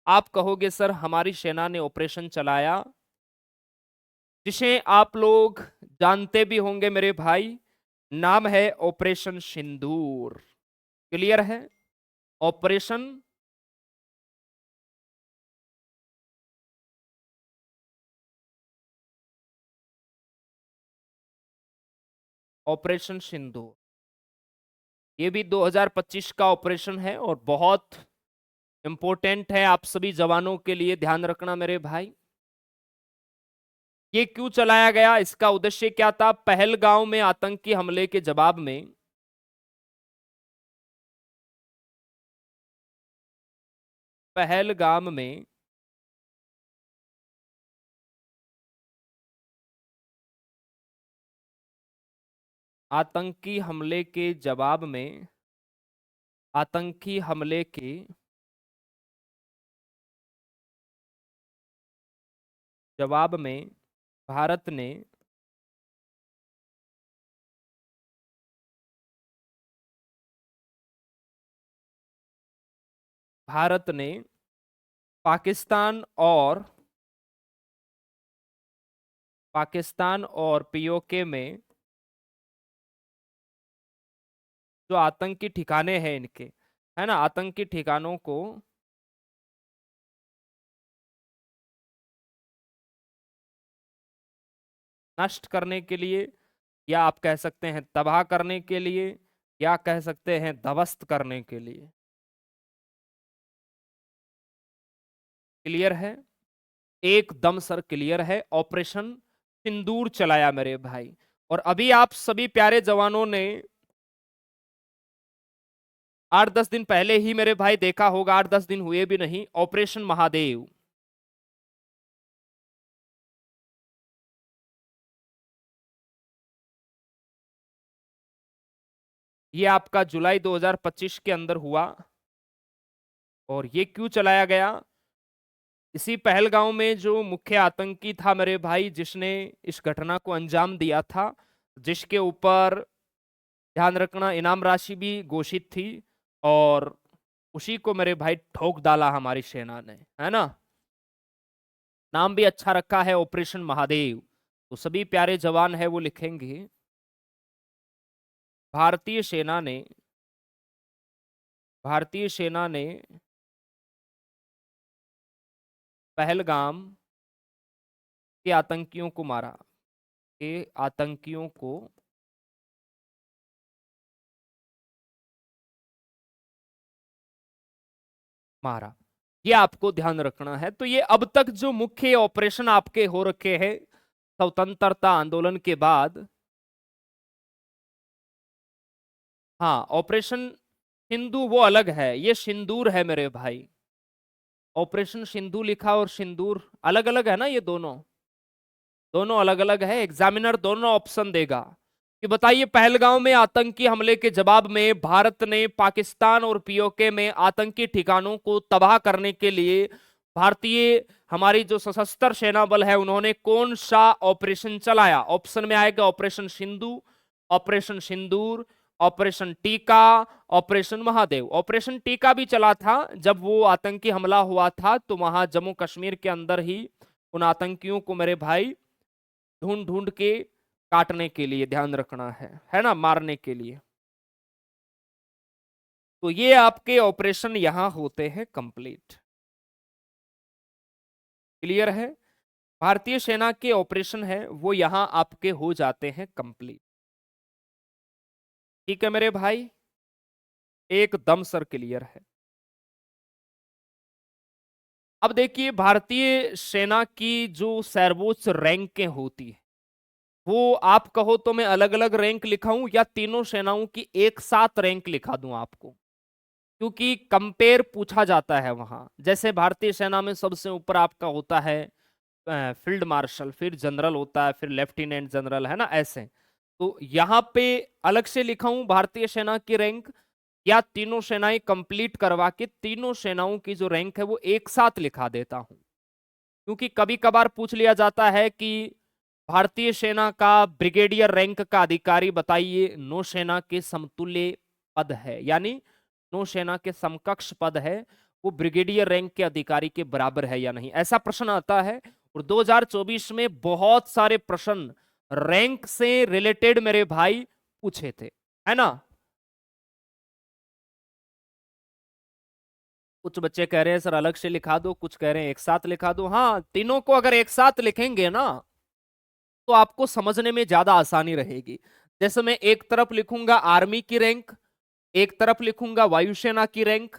आप कहोगे सर हमारी सेना ने ऑपरेशन चलाया, जिसे आप लोग जानते भी होंगे मेरे भाई, नाम है ऑपरेशन सिंदूर। क्लियर है? ऑपरेशन ऑपरेशन सिंदूर, ये भी 2025 का ऑपरेशन है और बहुत इंपॉर्टेंट है आप सभी जवानों के लिए, ध्यान रखना मेरे भाई। ये क्यों चलाया गया? इसका उद्देश्य क्या था? पहलगांव में आतंकी हमले के जवाब में पहलगाम में आतंकी हमले के जवाब में आतंकी हमले के जवाब में भारत ने भारत ने पाकिस्तान और पीओके में जो आतंकी ठिकाने हैं इनके, है ना, आतंकी ठिकानों को नष्ट करने के लिए, या आप कह सकते हैं तबाह करने के लिए, या कह सकते हैं ध्वस्त करने के लिए। क्लियर है? एकदम सर क्लियर है। ऑपरेशन सिंदूर चलाया मेरे भाई। और अभी आप सभी प्यारे जवानों ने 8-10 दिन पहले ही मेरे भाई देखा होगा, 8-10 दिन हुए भी नहीं, ऑपरेशन महादेव। ये आपका जुलाई 2025 के अंदर हुआ। और ये क्यों चलाया गया? इसी पहलगांव में जो मुख्य आतंकी था मेरे भाई, जिसने इस घटना को अंजाम दिया था, जिसके ऊपर ध्यान रखना इनाम राशि भी घोषित थी, और उसी को मेरे भाई ठोक डाला हमारी सेना ने, है ना। नाम भी अच्छा रखा है, ऑपरेशन महादेव। तो सभी प्यारे जवान है वो लिखेंगे, भारतीय सेना ने पहलगाम के आतंकियों को मारा, के आतंकियों को मारा। ये आपको ध्यान रखना है। तो ये अब तक जो मुख्य ऑपरेशन आपके हो रखे हैं स्वतंत्रता आंदोलन के बाद, हाँ, ऑपरेशन सिंधु वो अलग है, ये सिंदूर है मेरे भाई। ऑपरेशन सिंधु लिखा और सिंदूर अलग अलग है ना, ये दोनों दोनों अलग अलग है। एग्जामिनर दोनों ऑप्शन देगा कि बताइए, पहलगांव में आतंकी हमले के जवाब में भारत ने पाकिस्तान और पीओके में आतंकी ठिकानों को तबाह करने के लिए भारतीय हमारी जो सशस्त्र सेना बल है उन्होंने कौन सा ऑपरेशन चलाया? ऑप्शन में आएगा ऑपरेशन सिंधु, ऑपरेशन सिंदूर, ऑपरेशन टीका, ऑपरेशन महादेव। ऑपरेशन टीका भी चला था जब वो आतंकी हमला हुआ था, तो वहां जम्मू कश्मीर के अंदर ही उन आतंकियों को मेरे भाई ढूंढ ढूंढ के काटने के लिए, ध्यान रखना है ना, मारने के लिए। तो ये आपके ऑपरेशन यहां होते हैं कंप्लीट। क्लियर है? भारतीय सेना के ऑपरेशन है वो यहां आपके हो जाते हैं कंप्लीट। ठीक है मेरे भाई, एकदम सर क्लियर है। अब देखिए, भारतीय सेना की जो सर्वोच्च रैंकें होती है, वो आप कहो तो मैं अलग अलग रैंक लिखाऊं या तीनों सेनाओं की एक साथ रैंक लिखा दूं आपको, क्योंकि कंपेयर पूछा जाता है वहां। जैसे भारतीय सेना में सबसे ऊपर आपका होता है फील्ड मार्शल, फिर जनरल होता है, फिर लेफ्टिनेंट जनरल, है ना, ऐसे। तो यहां पे अलग से लिखाऊं भारतीय सेना की रैंक, या तीनों सेनाएं कंप्लीट करवा के तीनों सेनाओं की जो रैंक है वो एक साथ लिखा देता हूं? क्योंकि कभी कभार पूछ लिया जाता है कि भारतीय सेना का ब्रिगेडियर रैंक का अधिकारी बताइए नौसेना के समतुल्य पद है, यानी नौसेना के समकक्ष पद है, वो ब्रिगेडियर रैंक के अधिकारी के बराबर है या नहीं, ऐसा प्रश्न आता है। और 2024 में बहुत सारे प्रश्न रैंक से रिलेटेड मेरे भाई पूछे थे, है ना। कुछ बच्चे कह रहे हैं सर अलग से लिखा दो, कुछ कह रहे हैं एक साथ लिखा दो। हाँ, तीनों को अगर एक साथ लिखेंगे ना तो आपको समझने में ज्यादा आसानी रहेगी। जैसे मैं एक तरफ लिखूंगा आर्मी की रैंक, एक तरफ लिखूंगा वायुसेना की रैंक,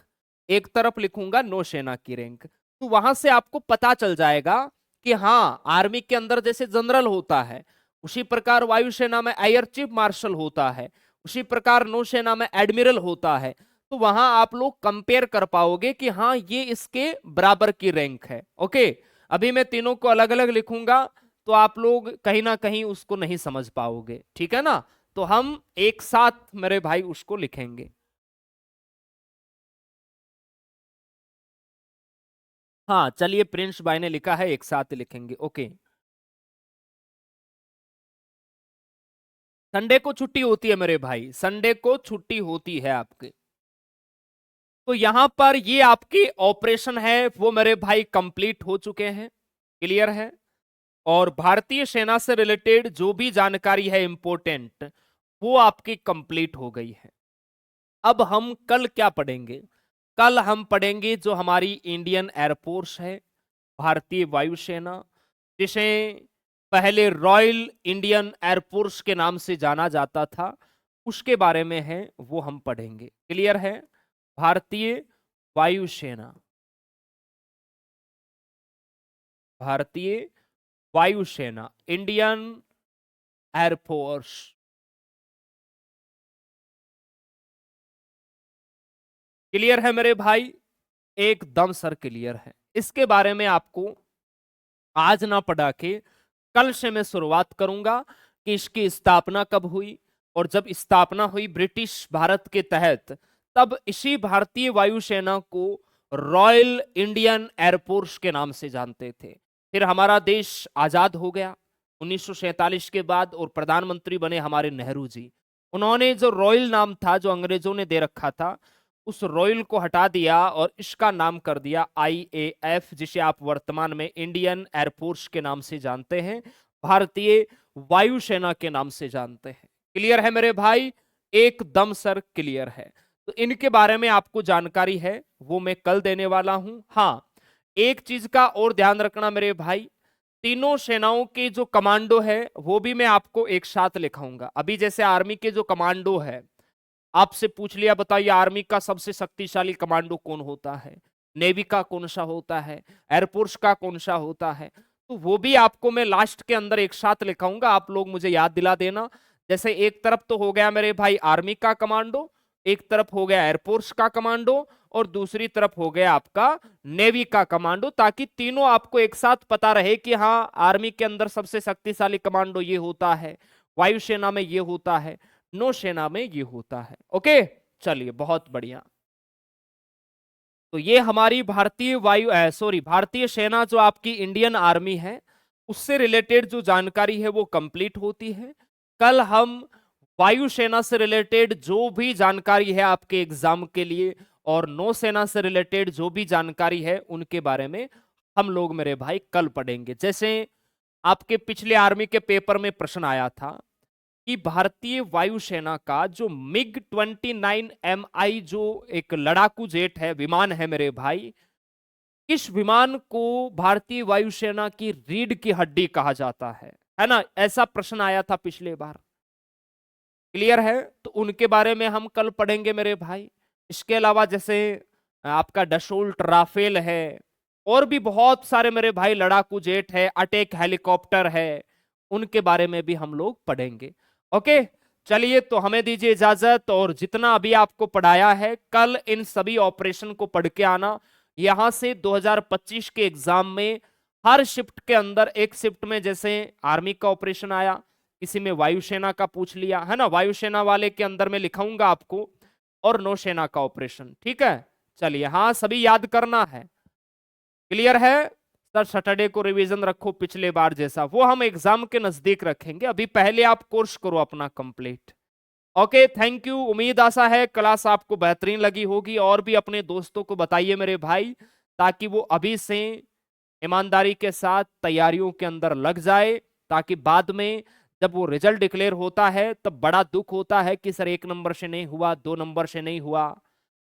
एक तरफ लिखूंगा नौसेना की रैंक, तो वहां से आपको पता चल जाएगा कि हाँ, आर्मी के अंदर जैसे जनरल होता है, उसी प्रकार वायुसेना में एयर चीफ मार्शल होता है, उसी प्रकार नौसेना में एडमिरल होता है। तो वहां आप लोग कंपेयर कर पाओगे कि हाँ, ये इसके बराबर की रैंक है। ओके, अभी मैं तीनों को अलग अलग लिखूंगा तो आप लोग कहीं ना कहीं उसको नहीं समझ पाओगे, ठीक है ना। तो हम एक साथ मेरे भाई उसको लिखेंगे। हाँ चलिए, प्रिंस भाई ने लिखा है एक साथ लिखेंगे, ओके। संडे को छुट्टी होती है मेरे भाई, संडे को छुट्टी होती है आपके। तो यहां पर ये आपकी ऑपरेशन है वो मेरे भाई कंप्लीट हो चुके हैं, क्लियर है। और भारतीय सेना से रिलेटेड जो भी जानकारी है इंपॉर्टेंट, वो आपकी कंप्लीट हो गई है। अब हम कल क्या पढ़ेंगे? कल हम पढ़ेंगे जो हमारी इंडियन एयरफोर्स है, भारतीय वायुसेना, जिसे पहले रॉयल इंडियन एयरफोर्स के नाम से जाना जाता था, उसके बारे में है वो हम पढ़ेंगे, क्लियर है। भारतीय वायुसेना, भारतीय वायुसेना, इंडियन एयरफोर्स। क्लियर है मेरे भाई? एकदम सर क्लियर है। इसके बारे में आपको आज ना पढ़ा के कल से मैं शुरुआत करूंगा कि इसकी स्थापना कब हुई, और जब स्थापना हुई ब्रिटिश भारत के तहत, तब इसी भारतीय वायुसेना को रॉयल इंडियन एयरफोर्स के नाम से जानते थे। फिर हमारा देश आजाद हो गया 1947 के बाद और प्रधानमंत्री बने हमारे नेहरू जी। उन्होंने जो रॉयल नाम था जो अंग्रेजों ने दे रखा था, उस रॉयल को हटा दिया और इसका नाम कर दिया IAF, जिसे आप वर्तमान में इंडियन एयरफोर्स के नाम से जानते हैं, भारतीय वायुसेना के नाम से जानते हैं। क्लियर है मेरे भाई? एकदम सर क्लियर है। तो इनके बारे में आपको जानकारी है वो मैं कल देने वाला हूं। हाँ, एक चीज का और ध्यान रखना मेरे भाई, तीनों सेनाओं के जो कमांडो है वो भी मैं आपको एक साथ लिखाऊंगा। अभी जैसे आर्मी के जो कमांडो है, आपसे पूछ लिया बताइए आर्मी का सबसे शक्तिशाली कमांडो कौन होता है, नेवी का कौन सा होता है, एयरफोर्स का कौन सा होता है, तो वो भी आपको मैं लास्ट के अंदर एक साथ लिखाऊंगा। आप लोग मुझे याद दिला देना। जैसे एक तरफ तो हो गया मेरे भाई आर्मी का कमांडो, एक तरफ हो गया एयरफोर्स का कमांडो और दूसरी तरफ हो गया आपका नेवी का कमांडो, ताकि तीनों आपको एक साथ पता रहे कि हाँ आर्मी के अंदर सबसे शक्तिशाली कमांडो ये होता है, वायुसेना में ये होता है, नौसेना में ये होता है। ओके, चलिए बहुत बढ़िया। तो ये हमारी भारतीय सेना जो आपकी इंडियन आर्मी है उससे रिलेटेड जो जानकारी है वो कंप्लीट होती है। कल हम वायुसेना से रिलेटेड जो भी जानकारी है आपके एग्जाम के लिए और नौसेना से रिलेटेड जो भी जानकारी है उनके बारे में हम लोग मेरे भाई कल पढ़ेंगे। जैसे आपके पिछले आर्मी के पेपर में प्रश्न आया था कि भारतीय वायुसेना का जो MiG-29 जो एक लड़ाकू जेट है, विमान है मेरे भाई, इस विमान को भारतीय वायुसेना की रीढ़ की हड्डी कहा जाता है ना? ऐसा प्रश्न आया था पिछले बार। क्लियर है? तो उनके बारे में हम कल पढ़ेंगे मेरे भाई। इसके अलावा जैसे आपका डसोल्ट राफेल है और भी बहुत सारे मेरे भाई लड़ाकू जेट है, अटैक हेलीकॉप्टर है, उनके बारे में भी हम लोग पढ़ेंगे। ओके, चलिए तो हमें दीजिए इजाजत। और जितना अभी आपको पढ़ाया है कल इन सभी ऑपरेशन को पढ़ के आना। यहां से 2025 के एग्जाम में हर शिफ्ट के अंदर, एक शिफ्ट में जैसे आर्मी का ऑपरेशन आया, किसी में वायुसेना का पूछ लिया है ना, वायुसेना वाले के अंदर में लिखाऊंगा आपको, और नौसेना का ऑपरेशन। ठीक है, चलिए हाँ सभी याद करना है। क्लियर है सर? सैटरडे को रिवीजन रखो पिछले बार जैसा, वो हम एग्जाम के नजदीक रखेंगे। अभी पहले आप कोर्स करो अपना कंप्लीट। Okay, thank you. उम्मीद आशा है क्लास आपको बेहतरीन लगी होगी और भी अपने दोस्तों को बताइए मेरे भाई, ताकि वो अभी से ईमानदारी के साथ तैयारियों के अंदर लग जाए, ताकि बाद में जब वो रिजल्ट डिक्लेयर होता है तब बड़ा दुख होता है कि सर 1 नंबर से नहीं हुआ, 2 नंबर से नहीं हुआ।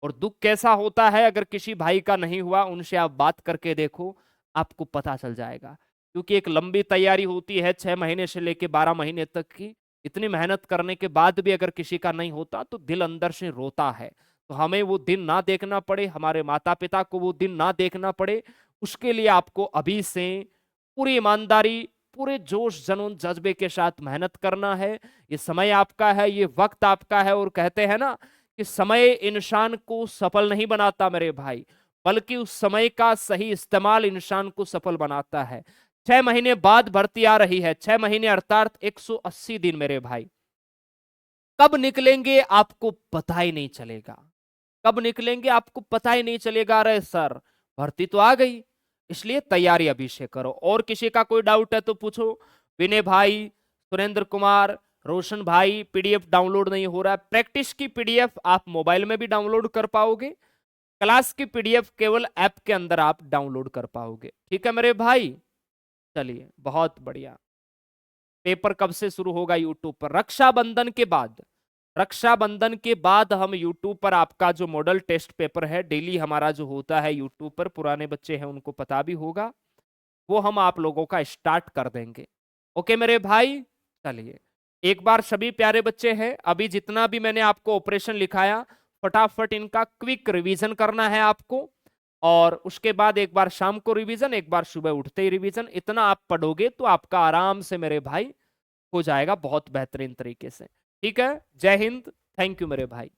और दुख कैसा होता है अगर किसी भाई का नहीं हुआ, उनसे आप बात करके देखो, आपको पता चल जाएगा। क्योंकि एक लंबी तैयारी होती है 6 महीने से लेके 12 महीने तक की। इतनी मेहनत करने के बाद भी अगर किसी का नहीं होता तो दिल अंदर से रोता है। तो हमें वो दिन ना देखना पड़े, हमारे माता पिता को वो दिन ना देखना पड़े, उसके लिए आपको अभी से पूरी ईमानदारी, पूरे जोश जुनून जज्बे के साथ मेहनत करना है। ये समय आपका है, ये वक्त आपका है। और कहते हैं ना कि समय इंसान को सफल नहीं बनाता मेरे भाई, बल्कि उस समय का सही इस्तेमाल इंसान को सफल बनाता है। 6 महीने बाद भर्ती आ रही है, 6 महीने अर्थात 180 दिन मेरे भाई। कब निकलेंगे आपको पता ही नहीं चलेगा, कब निकलेंगे आपको पता ही नहीं चलेगा। अरे सर भर्ती तो आ गई, इसलिए तैयारी अभी से करो। और किसी का कोई डाउट है तो पूछो। विनय भाई, सुरेंद्र कुमार, रोशन भाई, पीडीएफ डाउनलोड नहीं हो रहा है। प्रैक्टिस की पीडीएफ आप मोबाइल में भी डाउनलोड कर पाओगे, क्लास की पीडीएफ केवल ऐप के अंदर आप डाउनलोड कर पाओगे। ठीक है मेरे भाई, चलिए बहुत बढ़िया। पेपर कब से शुरू होगा यूट्यूब पर? रक्षाबंधन के बाद। रक्षाबंधन के बाद हम यूट्यूब पर आपका जो मॉडल टेस्ट पेपर है डेली हमारा जो होता है यूट्यूब पर, पुराने बच्चे हैं उनको पता भी होगा, वो हम आप लोगों का स्टार्ट कर देंगे। ओके मेरे भाई, चलिए एक बार सभी प्यारे बच्चे हैं, अभी जितना भी मैंने आपको ऑपरेशन लिखाया फटाफट इनका क्विक रिवीजन करना है आपको। और उसके बाद एक बार शाम को रिवीजन, एक बार सुबह उठते ही रिवीजन। इतना आप पढ़ोगे तो आपका आराम से मेरे भाई हो जाएगा बहुत बेहतरीन तरीके से। ठीक है, जय हिंद, थैंक यू मेरे भाई।